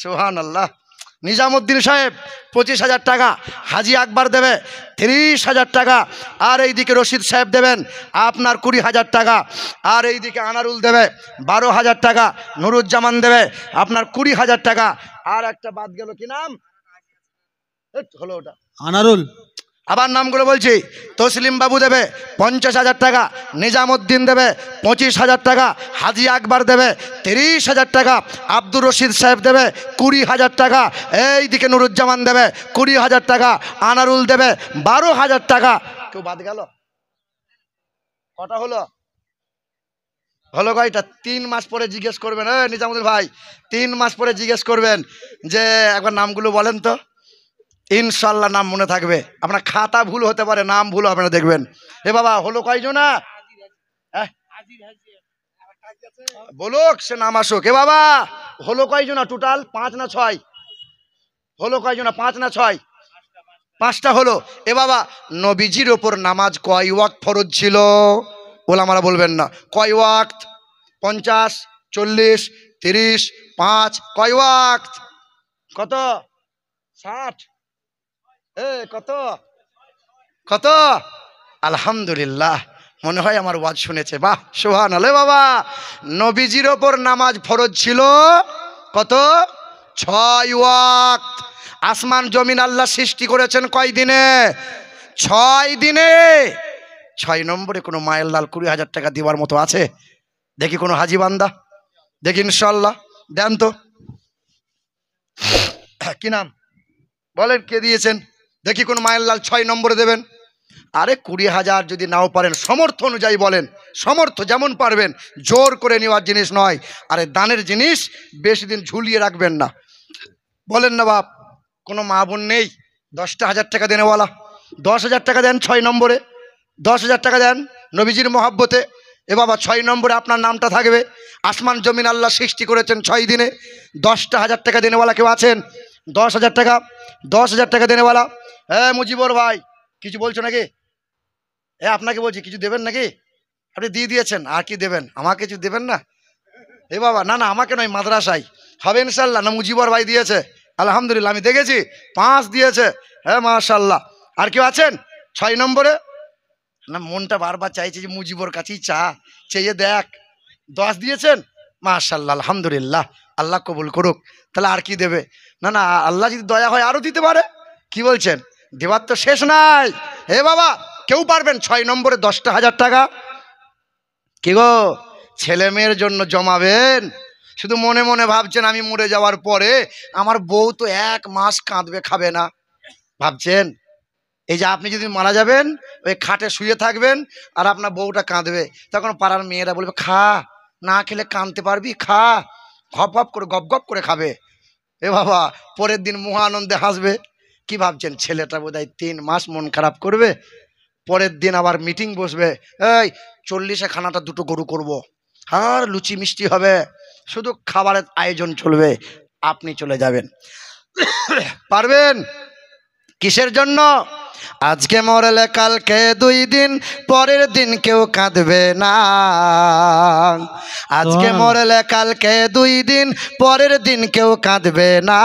সুবহানাল্লাহ। নিজামুদ্দিন সাহেব 25,000 টাকা, হাজি আকবর দেবে 30,000 টাকা, আর এইদিকে রশিদ সাহেব দেবেন আপনার 20,000 টাকা, আর এইদিকে আনারুল দেবে 12,000 টাকা, নুরুজ্জামান দেবে আপনার 20,000 টাকা, আর একটা বাদ গেল, কি নাম হলো ওটা? আনারুল। আবার নামগুলো বলছি। তসলিম বাবু দেবে 50,000 টাকা, নিজামুদ্দিন দেবে 25,000 টাকা, হাজি আকবর দেবে 30,000 টাকা, আব্দুর রশিদ সাহেব দেবে 20,000 টাকা, এইদিকে নুরুজ্জামান দেবে 20,000 টাকা, আনারুল দেবে 12,000 টাকা। কেউ বাদ গেল? কটা হলো? হলো কয়টা? 3 মাস পরে জিজ্ঞেস করবেন, নিজামুদ্দিন ভাই 3 মাস পরে জিজ্ঞেস করবেন যে একবার নামগুলো বলেন তো, ইনশাল্লাহ নাম মনে থাকবে। আপনার খাতা ভুল হতে পারে, নাম ভুল হবে না, দেখবেন। এ বাবা হলো কয়জন? বলুক, সে নাম আসুক। এ বাবা হলো কয়জন টোটাল? 5 না 6? হলো কয়জন? 5 না 6? 5টা হলো। এ বাবা নবীজির ওপর নামাজ কয় ওয়াক্ত ফরজ ছিল? ওলামারা বলবেন না। কয় ওয়াক্ত? 50, 40, 30, 5? কয় ওয়াক্ত? কত? 60? কত কত? আলহামদুলিল্লাহ, মনে হয় আমার ওয়াজ শুনেছে। বাহ, সুবহানাল্লাহ। বাবা নবীজির ওপর নামাজ ফরজ ছিল কত? 6 ওয়াক্ত। আসমান জমিন আল্লাহ সৃষ্টি করেছেন কয় দিনে? 6 দিনে। 6 নম্বরে কোনো মায়ের লাল 20,000 টাকা দেওয়ার মতো আছে? দেখি কোনো হাজি বান্দা, দেখি ইনশাল্লাহ দেন তো। কি নাম বলেন, কে দিয়েছেন? দেখি কোন মায়ের লাল 6 নম্বরে দেবেন। আরে 20,000 যদি নাও পারেন, সমর্থ অনুযায়ী বলেন, সমর্থ যেমন পারবেন, জোর করে নেওয়ার জিনিস নয়। আরে দানের জিনিস বেশি দিন ঝুলিয়ে রাখবেন না। বলেন না বাপ, কোনো মা বোন নেই 10,000 টাকা দেনেওয়ালা? 10,000 টাকা দেন 6 নম্বরে, 10,000 টাকা দেন নবীজির মহব্বতে। এ বাবা 6 নম্বরে আপনার নামটা থাকবে। আসমান জমিন আল্লাহ সৃষ্টি করেছেন 6 দিনে। 10,000 টাকা দেনেওয়ালা কেউ আছেন? 10,000 টাকা, 10,000 টাকা দেনেওয়ালা। মুজিবর ভাই কিছু বলছো নাকি? আপনাকে বলছি, কিছু দেবেন নাকি? আপনি দিয়ে দিয়েছেন, আর কি দেবেন? আমাকে কিছু দেবেন না? এ বাবা না না, আমাকে নয়, মাদ্রাসায় হবে ইনশাল্লাহ। না মুজিবর ভাই দিয়েছে, আলহামদুলিল্লাহ, আমি দেখেছি 5 দিয়েছে। হ্যাঁ মাশাল্লাহ। আর কেউ আছেন 6 নম্বরে? না, মনটা বারবার চাইছে যে মুজিবর কাছেই চেয়ে দেখ। 10 দিয়েছেন, মাশাল্লাহ, আলহামদুলিল্লাহ, আল্লাহ কবুল করুক। তাহলে আর কি দেবে? না না, আল্লাহ যদি দয়া হয় আরো দিতে পারে। কি বলছেন? দেওয়ার তো শেষ নাই। হে বাবা কেউ পারবেন 6 নম্বরে 10,000 টাকা? কি গো, ছেলে মেয়ের জন্য জমাবেন? শুধু মনে মনে ভাবছেন আমি মরে যাওয়ার পরে আমার বউ তো 1 মাস কাঁদবে, খাবে না, ভাবছেন? এই যে আপনি যদি মারা যাবেন, ওই খাটে শুয়ে থাকবেন আর আপনার বউটা কাঁদবে, তখন পাড়ার মেয়েরা বলবে খা, না খেলে কাঁদতে পারবি, খা। ঘপ ঘপ করে গপ গপ করে খাবে। এ বাবা পরের দিন মহানন্দে হাসবে। কি ভাবছেন? ছেলেটা বোধহয় 3 মাস মন খারাপ করবে। পরের দিন আবার মিটিং বসবে, এই 40-এ খানাটা 2টো গরু করব, আর লুচি মিষ্টি হবে, শুধু খাবারের আয়োজন চলবে, আপনি চলে যাবেন। পারবেন? কিসের জন্য? আজকে মরলে কালকে 2 দিন, পরের দিন কেউ কাঁদবে না। আজকে মরলে কালকে 2 দিন, পরের দিন কেউ কাঁদবে না।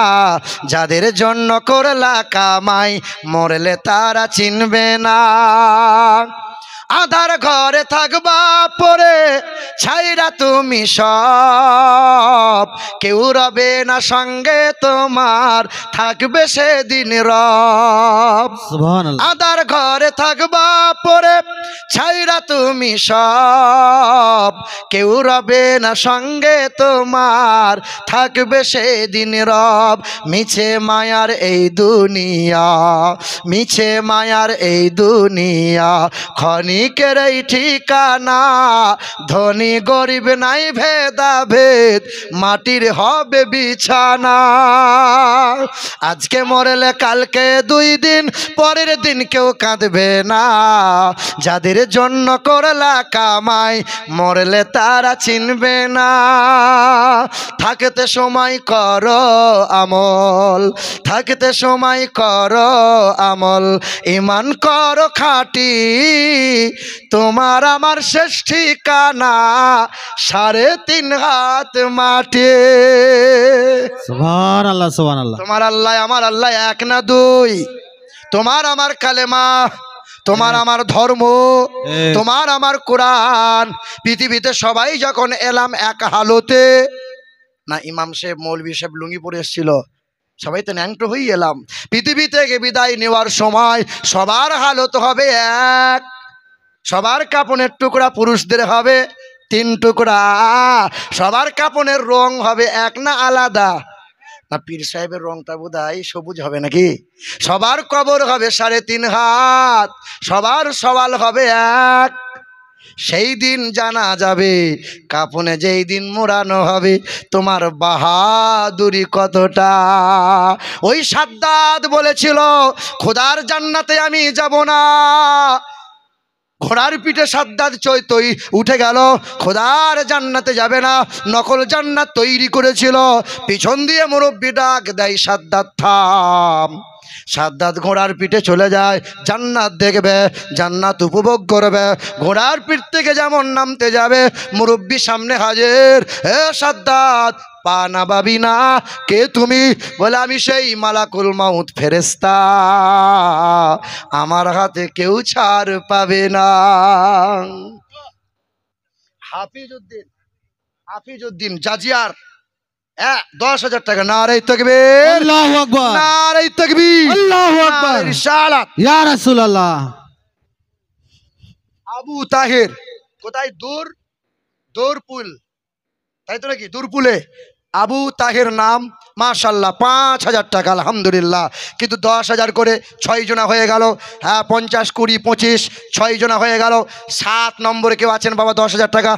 যাদের জন্য করলা কামাই, মরলে তারা চিনবে না। আধার ঘরে থাকবা পরে ছাইরা তুমি সব, কেউ রবে না সঙ্গে তোমার, থাকবে সেদিন রব। সুবহানাল্লাহ। আধার ঘরে থাকবা পরে ছাইরা তুমি সব, কেউ রবে না সঙ্গে তোমার, থাকবে সেদিন রব। মিছে মায়ার এই দুনিয়া, মিছে মায়ার এই দুনিয়া, ক্ষণিকের এই ঠিকানা, ধনী গরিব নাই ভেদাভেদ, মাটির হবে বিছানা। আজকে মরলে কালকে 2 দিন, পরের দিন কেউ কাঁদবে না। যাদের জন্য করলা কামাই, মরলে তারা চিনবে না। থাকতে সময় করো আমল, থাকতে সময় করো আমল, ঈমান করো খাঁটি, তোমার আমার শেষ ঠিকানা 3.5 হাত মাটি। সুবহানাল্লাহ, সুবহানাল্লাহ। তোমার আল্লাহ আমার আল্লাহ 1 না 2? তোমার আমার কালেমা, তোমার আমার ধর্ম, তোমার আমার কোরআন। পৃথিবীতে সবাই যখন এলাম এক হালতে, না ইমাম সাহেব মৌলভী সাহেব লুঙ্গি পরে এসেছিল, সবাই তো ন্যাংটো হয়ে এলাম। পৃথিবী থেকে বিদায় নেওয়ার সময় সবার হালত হবে এক, সবার কাপনের টুকরা পুরুষদের হবে 3 টুকরা, সবার কাপনের রং হবে এক না আলাদা? না পীর সাহেবের রংটা বোধহয় সবুজ হবে নাকি? সবার কবর হবে 3.5 হাত, সবার সওয়াল হবে এক। সেই দিন জানা যাবে কাপনে যেই দিন মোড়ানো হবে তোমার বাহাদুরি কতটা। ওই সাদ্দাত বলেছিল খোদার জান্নাতে আমি যাব না, ঘোড়ার পিঠে সাদ্দাত চৈতই উঠে গেল, খোদার জান্নাতে যাবে না, নকল জান্নাত তৈরি করেছিল। পিছন দিয়ে মুরব্বি ডাক দেয়, সাদ্দাত থাম। সাদ্দাত ঘোড়ার পিঠে চলে যায়, জান্নাত দেখবে, জান্নাত উপভোগ করবে। ঘোড়ার পিঠ থেকে যেমন নামতে যাবে, মুরব্বি সামনে হাজির। হে সাদ্দাত, পা নাবাবি না? কে তুমি? বলে আমি সেই মালাকুল মাউত ফেরেশতা, আমার হাতে কেউ ছাড় পাবে না। হাফিজউদ্দিন, হাফিজউদ্দিন জাজিয়ার 10,000 টাকা। নারে তাকবীর, আল্লাহু আকবার, নারে তাকবীর, আল্লাহু আকবার, নারে রিসালাত। ইয়া রাসূলুল্লাহ। আবু তাহের কোথায়? দূরপুল, তাই তো নাকি? দূরপুলে আবু তাহের নাম, মাশাল্লাহ 5,000 টাকা আলহামদুলিল্লাহ। কিন্তু 10,000 করে 6 জনা হয়ে গেল। হ্যাঁ 50, 20, 25, 6 জনা হয়ে গেল। 7 নম্বরে কেউ আছেন বাবা? 10,000 টাকা।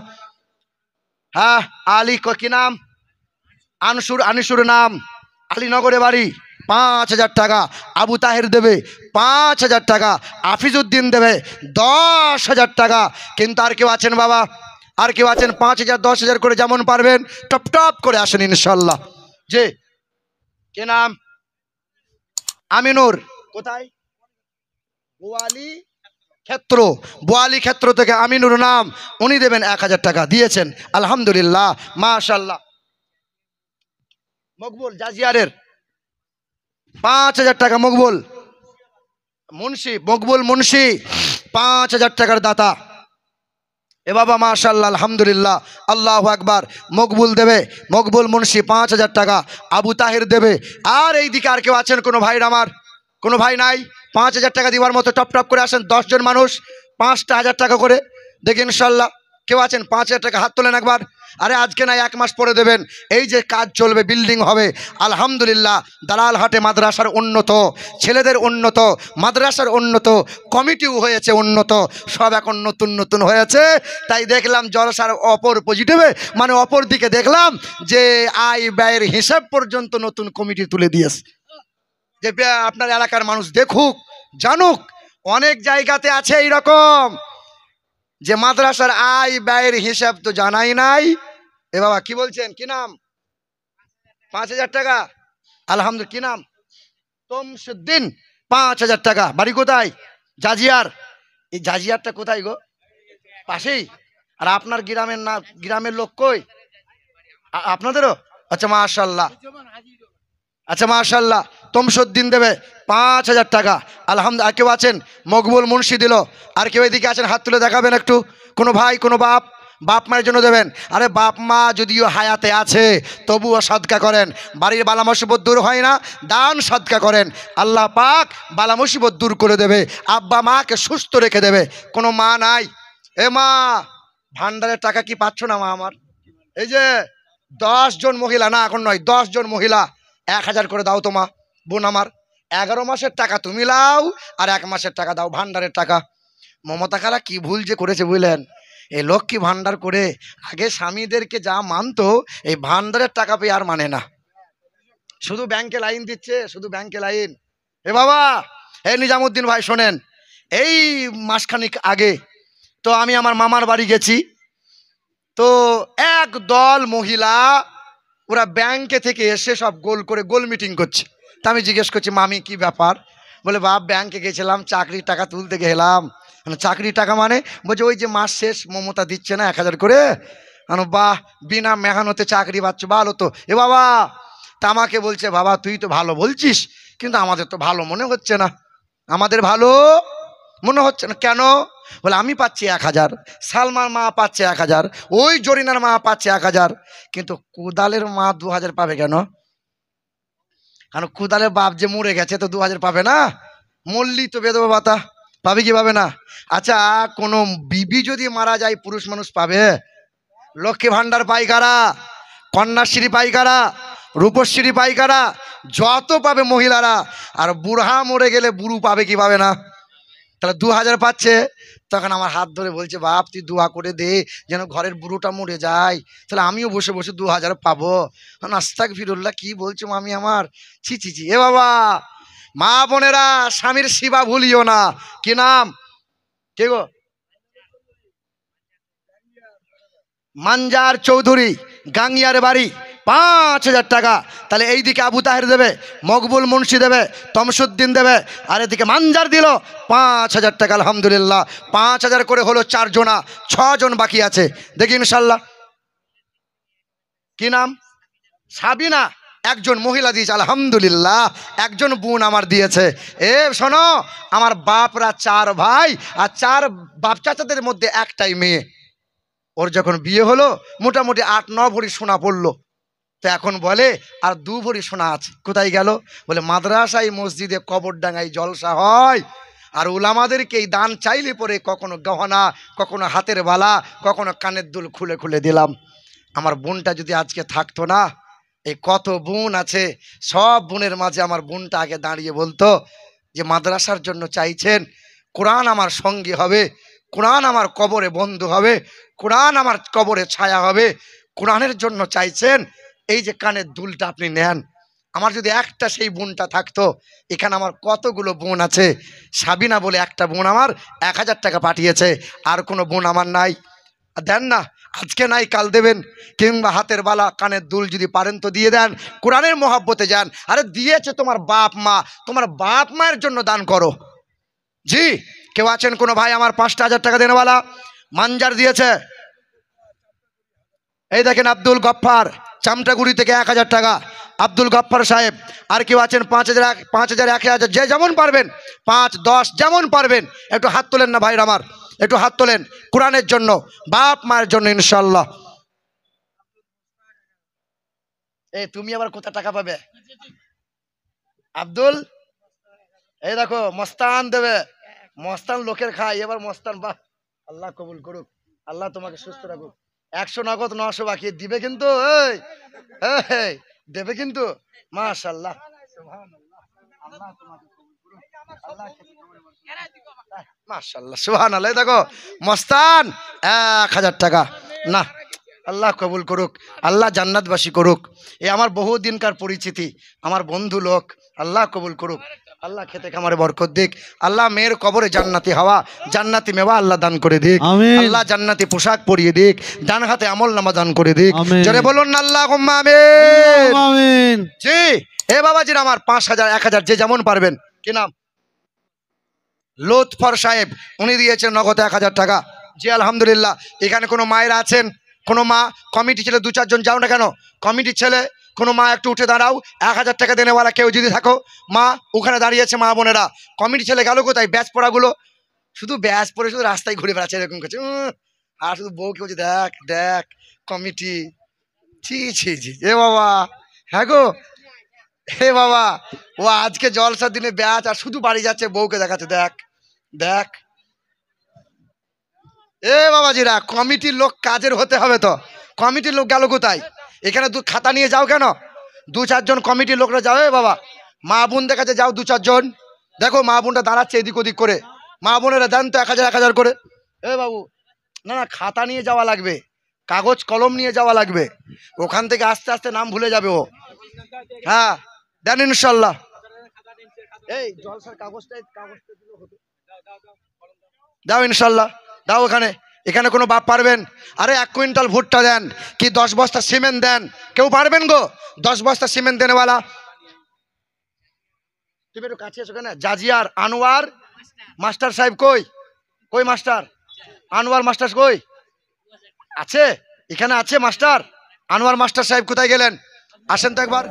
হ্যাঁ আলী, কি নাম? আনিসুর নাম, আলীনগরে বাড়ি, 5,000 টাকা। আবু তাহের দেবে 5,000 টাকা। হাফিজউদ্দিন দেবে 10,000 টাকা। কিন্তু আর কেউ আছেন বাবা? আর কেউ আছেন? 5,000, 10,000 করে যেমন পারবেন টপ টপ করে আসেন ইনশাল্লাহ। যে কে নাম? আমিনুর, কোথায়? বোয়ালি ক্ষেত্র, বোয়ালি ক্ষেত্র থেকে আমিনুর নাম, উনি দেবেন 1,000 টাকা। দিয়েছেন আলহামদুলিল্লাহ, মাশাল্লাহ। মকবুল জাজিয়ারের 5,000 টাকা। মকবুল মুন্সি 5,000 টাকার দাতা। এ বাবা মাশাল্লাহ আলহামদুলিল্লাহ, আল্লাহু আকবার। মকবুল দেবে, মকবুল মুন্সি 5,000 টাকা। আবু তাহের দেবে। আর এই দিকে আর কেউ আছেন কোনো ভাই? আমার কোনো ভাই নাই? 5,000 টাকা দিবার মতো টপ টপ করে আসেন। 10 জন মানুষ 5,000 টাকা করে। দেখি ইনশাল্লাহ কেউ আছেন? 5,000 টাকা হাত তোলেন একবার। আরে আজকে নাই, 1 মাস পরে দেবেন। এই যে কাজ চলবে, বিল্ডিং হবে আলহামদুলিল্লাহ। দালালহাটে মাদ্রাসার উন্নত, ছেলেদের উন্নত, মাদ্রাসার উন্নত, কমিটিও হয়েছে উন্নত, সব এখন নতুন নতুন হয়েছে। তাই দেখলাম জলসার অপর পজিটিভে, মানে অপর দিকে দেখলাম যে আয় ব্যয়ের হিসাব পর্যন্ত নতুন কমিটি তুলে দিয়েছে। যে আপনার এলাকার মানুষ দেখুক, জানুক। অনেক জায়গাতে আছে এইরকম যে মাদ্রাসার আয় ব্যয়ের হিসাব তো জানাই নাই। এ বাবা কি বলছেন? কি নাম? 5,000 টাকা আলহামদুলিল্লাহ। কি নাম? তমসুদ্দিন, 5,000 টাকা। বাড়ি কোথায়? জাজিয়ার। এই জাজিয়ারটা কোথায় গো? পাশেই। আর আপনার গ্রামের না? গ্রামের লোক কই? আপনাদেরও? আচ্ছা মাশাল্লাহ, আচ্ছা মাশাল্লাহ। তমসুদ্দিন দেবে 5,000 টাকা আলহামদুলিল্লাহ। আর কেউ আছেন? মকবুল মুন্সি দিল। আর কেউ এদিকে আছেন? হাত তুলে দেখাবেন একটু। কোনো ভাই, কোনো বাপ? বাপ মায়ের জন্য দেবেন। আরে বাপ মা যদিও হায়াতে আছে তবুও সদকা করেন। বাড়ির বালা মুসিবত দূর হয় না, দান সদকা করেন, আল্লাহ পাক বালা মুসিবত দূর করে দেবে, আব্বা মাকে সুস্থ রেখে দেবে। কোনো মা নাই? এ মা, ভান্ডারের টাকা কি পাচ্ছ না মা আমার? এই যে 10 জন মহিলা, না এখন নয়, 10 জন মহিলা 1,000 করে দাও তো মা। বোন আমার 11 মাসের টাকা তুমি লাও, আর 1 মাসের টাকা দাও, ভান্ডারের টাকা। মমতা খালা কি ভুল যে করেছে বুঝলেন? এই লক্ষ্মী ভান্ডার করে আগে স্বামীদেরকে যা মানতো, এই ভান্ডারের টাকা পেয়ে আর মানে না। শুধু ব্যাংকে লাইন দিচ্ছে, শুধু ব্যাংকে লাইন। এ বাবা, এ নিজামুদ্দিন ভাই শোনেন, এই মাসখানিক আগে তো আমি আমার মামার বাড়ি গেছি। তো এক দল মহিলা, ওরা ব্যাংকে থেকে এসে সব গোল করে গোল মিটিং করছে। তা আমি জিজ্ঞেস করছি, মামি কি ব্যাপার? বলে বাপ, ব্যাংকে গেছিলাম, চাকরির টাকা তুলতে গেলাম। চাকরির টাকা মানে? বলছে ওই যে মাস শেষ মমতা দিচ্ছে না 1,000 করে। বাহ, বিনা মেহনতে চাকরি পাচ্ছ, ভালো তো। এ বাবা, তা আমাকে বলছে, বাবা তুই তো ভালো বলছিস, কিন্তু আমাদের তো ভালো মনে হচ্ছে না। আমাদের ভালো মনে হচ্ছে না কেন? বলে আমি পাচ্ছি 1,000, সালমার মা পাচ্ছে 1,000, ওই জরিনার মা পাচ্ছে 1,000, কিন্তু কোদালের মা 2,000 পাবে কেন? কারণ কুদালের বাপ যে মরে গেছে তো 2000 পাবে না, মরলি তো বেদবা ভাতা পাবে কি পাবে না? আচ্ছা, কোনো বিবি যদি মারা যায় পুরুষ মানুষ পাবে? লক্ষ্মী ভান্ডার পাই কারা? কন্যাশ্রী পাই কারা? রূপশ্রী পাই কারা? যত পাবে মহিলারা। আর বুড়া মরে গেলে বুড়ু পাবে কি পাবে না? তাহলে 2000 পাচ্ছে। তখন আমার হাত ধরে বলছে, বাপ তুই দোয়া করে দে যেন ঘরের বুড়োটা মরে যায়, তাহলে আমিও বসে বসে 2000 পাবো। আস্তাগফিরুল্লাহ, কি বলছো মামি আমার, ছি ছি ছি। এ বাবা, মা বোনেরা, স্বামীর সেবা ভুলিও না। কি নাম? কে গো? মানজার চৌধুরী, গাঙ্গিয়ার বাড়ি, 5000 টাকা। তাহলে এইদিকে আবু তাহের দেবে, মকবুল মুন্সি দেবে, তমসুদ্দিন দেবে, আর এদিকে মানজার দিল 5000 টাকা। আলহামদুলিল্লাহ, 5000 করে হলো 4 জনা, 6 জন বাকি আছে। দেখি ইনশাল্লাহ। কি নাম? সাবিনা। একজন মহিলা দিয়েছে, আলহামদুলিল্লাহ। একজন বোন আমার দিয়েছে। এ শোনো, আমার বাপরা 4 ভাই, আর 4 বাপ চাচাদের মধ্যে একটাই মেয়ে। ওর যখন বিয়ে হলো মোটামুটি 8-9 ভরি সোনা পড়লো। তো এখন বলে আর 2 ভরি সোনা আছে। কোথায় গেল? বলে মাদ্রাসায় মসজিদে কবরডাঙ্গায় জলসা হয়, আর উলামাদেরকে এই দান চাইলে পরে কখনো গহনা, কখনো হাতের বালা, কখনো কানের দুল খুলে খুলে দিলাম। আমার বোনটা যদি আজকে থাকতো না, এই কত বোন আছে, সব বোনের মাঝে আমার বোনটা আগে দাঁড়িয়ে বলতো যে মাদ্রাসার জন্য চাইছেন, কোরআন আমার সঙ্গী হবে, কোরআন আমার কবরে বন্ধু হবে, কোরআন আমার কবরে ছায়া হবে, কোরআনের জন্য চাইছেন, এই যে কানের দুলটা আপনি নেন। আমার যদি একটা সেই বোনটা থাকতো। এখানে আমার কতগুলো বোন আছে। সাবিনা বলে একটা বোন আমার 1000 টাকা পাঠিয়েছে, আর কোনো বোন আমার নাই। দেন না, আজকে নাই কাল দেবেন। কিংবা হাতের বালা, কানের দুল যদি পারেন তো দিয়ে দেন, কোরআনের মহব্বতে যান। আরে দিয়েছে তোমার বাপ মা, তোমার বাপ মায়ের জন্য দান করো। জি, কেউ আছেন কোনো ভাই আমার 5000 টাকা দেনেওয়ালা? মানজার দিয়েছে, এই দেখেন আব্দুল গফফার, চামটাগুড়ি থেকে 1000 টাকা। আব্দুল গফফার সাহেব। আর কেউ আছেন 5000, 5000, 1000, যে যেমন পারবেন, 5, 10 যেমন পারবেন। একটু হাত তোলেন না ভাইরা আমার, একটু হাত তোলেন কোরআনের জন্য, বাপ মায়ের জন্য ইনশাল্লাহ। এই তুমি আবার কোথা টাকা পাবে? আব্দুল, এই দেখো মস্তান দেবে। মস্তান লোকের খায়, এবার মস্তান, বাহ, আল্লাহ কবুল করুক, আল্লাহ তোমাকে সুস্থ রাখুক। 100 নগদ, 900 বাকি দিবে কিন্তু, এই এই দেবে কিন্তু, মাশাআল্লাহ, সুবহানাল্লাহ, আল্লাহ তোমাকে কবুল করুক, আল্লাহ মাশাআল্লাহ, সুবহানাল্লাহ। দেখো মস্তান 1000 টাকা। না, আল্লাহ কবুল করুক, আল্লাহ জান্নাতবাসী করুক। এ আমার বহু দিনকার পরিচিতি, আমার বন্ধু লোক, আল্লাহ কবুল করুক, আল্লাহ খেতে খামারে বরকত দিক, আল্লাহ মেয়ের কবরে জান্নাতি হাওয়া, জান্নাতি মেওয়া আল্লাহ দান করে দিক, আল্লাহ জান্নাতি পোশাক পরিয়ে দিক, ডান হাতে আমল নামা দান করে দিক। জোরে বলুন না আল্লাহুম্মা আমিন। জি, এ বাবাজির আমার 5000, 1000 যে যেমন পারবেন। কি নাম? লোৎফর সাহেব, উনি দিয়েছেন নগদ 1000 টাকা। জি আলহামদুলিল্লাহ। এখানে কোনো মায়েরা আছেন, কোনো মা, কমিটি ছেলে 2-4 জন যাও না কেন, কমিটির ছেলে, কোনো মা একটু উঠে দাঁড়াও। 1000 টাকা দেনেওয়ালা কেউ যদি থাকো, মা ওখানে দাঁড়িয়েছে, মা বোনেরা। কমিটি ছেলে গেল কোথায়? ব্যাচ পড়াগুলো শুধু ব্যাচ পরে শুধু রাস্তায় ঘুরে বেড়াচ্ছে এরকম করছে। আর শুধু বউকে বলছে, দেখ দেখ কমিটি, ছি ছি ছি। এ বাবা, হ্যাঁ গো, হে বাবা, ও আজকে জলসার দিনে ব্যাচ, আর শুধু বাড়ি যাচ্ছে বউকে দেখাচ্ছে, দেখ দেখ। এ বাবাজিরা, কমিটির লোক কাজের হতে হবে তো। কমিটির লোক গেল কোথায়? এখানে খাতা নিয়ে যাও কেন? 2-4 জন কমিটির লোকরা যাও। এ বাবা, মা বোনদের কাছে যাও 2-4 জন। দেখো মা বোনটা দাঁড়াচ্ছে এদিক ওদিক করে, মা বোনেরা দেন তো 1000, 1000 করে। এ বাবু, না না, খাতা নিয়ে যাওয়া লাগবে, কাগজ কলম নিয়ে যাওয়া লাগবে। ওখান থেকে আস্তে আস্তে নাম ভুলে যাবে ও। হ্যাঁ দেন ইনশাল্লাহ। এই জলসার কাগজটা দাও ইনশাল্লাহ, দাও ওখানে। এখানে কোনো বাপ পারবেন? আরে 1 কুইন্টাল ভুট্টা দেন, কি 10 বস্তা সিমেন্ট দেন, কেউ পারবেন গো? 10 বস্তা সিমেন্ট দেনেওয়ালা। তুমি একটু কাছে এসো কেন? জাজিয়ার আনোয়ার মাস্টার সাহেব কই? কই মাস্টার আনোয়ার মাস্টার কই? আছে, এখানে আছে মাস্টার আনোয়ার মাস্টার সাহেব, কোথায় গেলেন? আসেন তো একবার।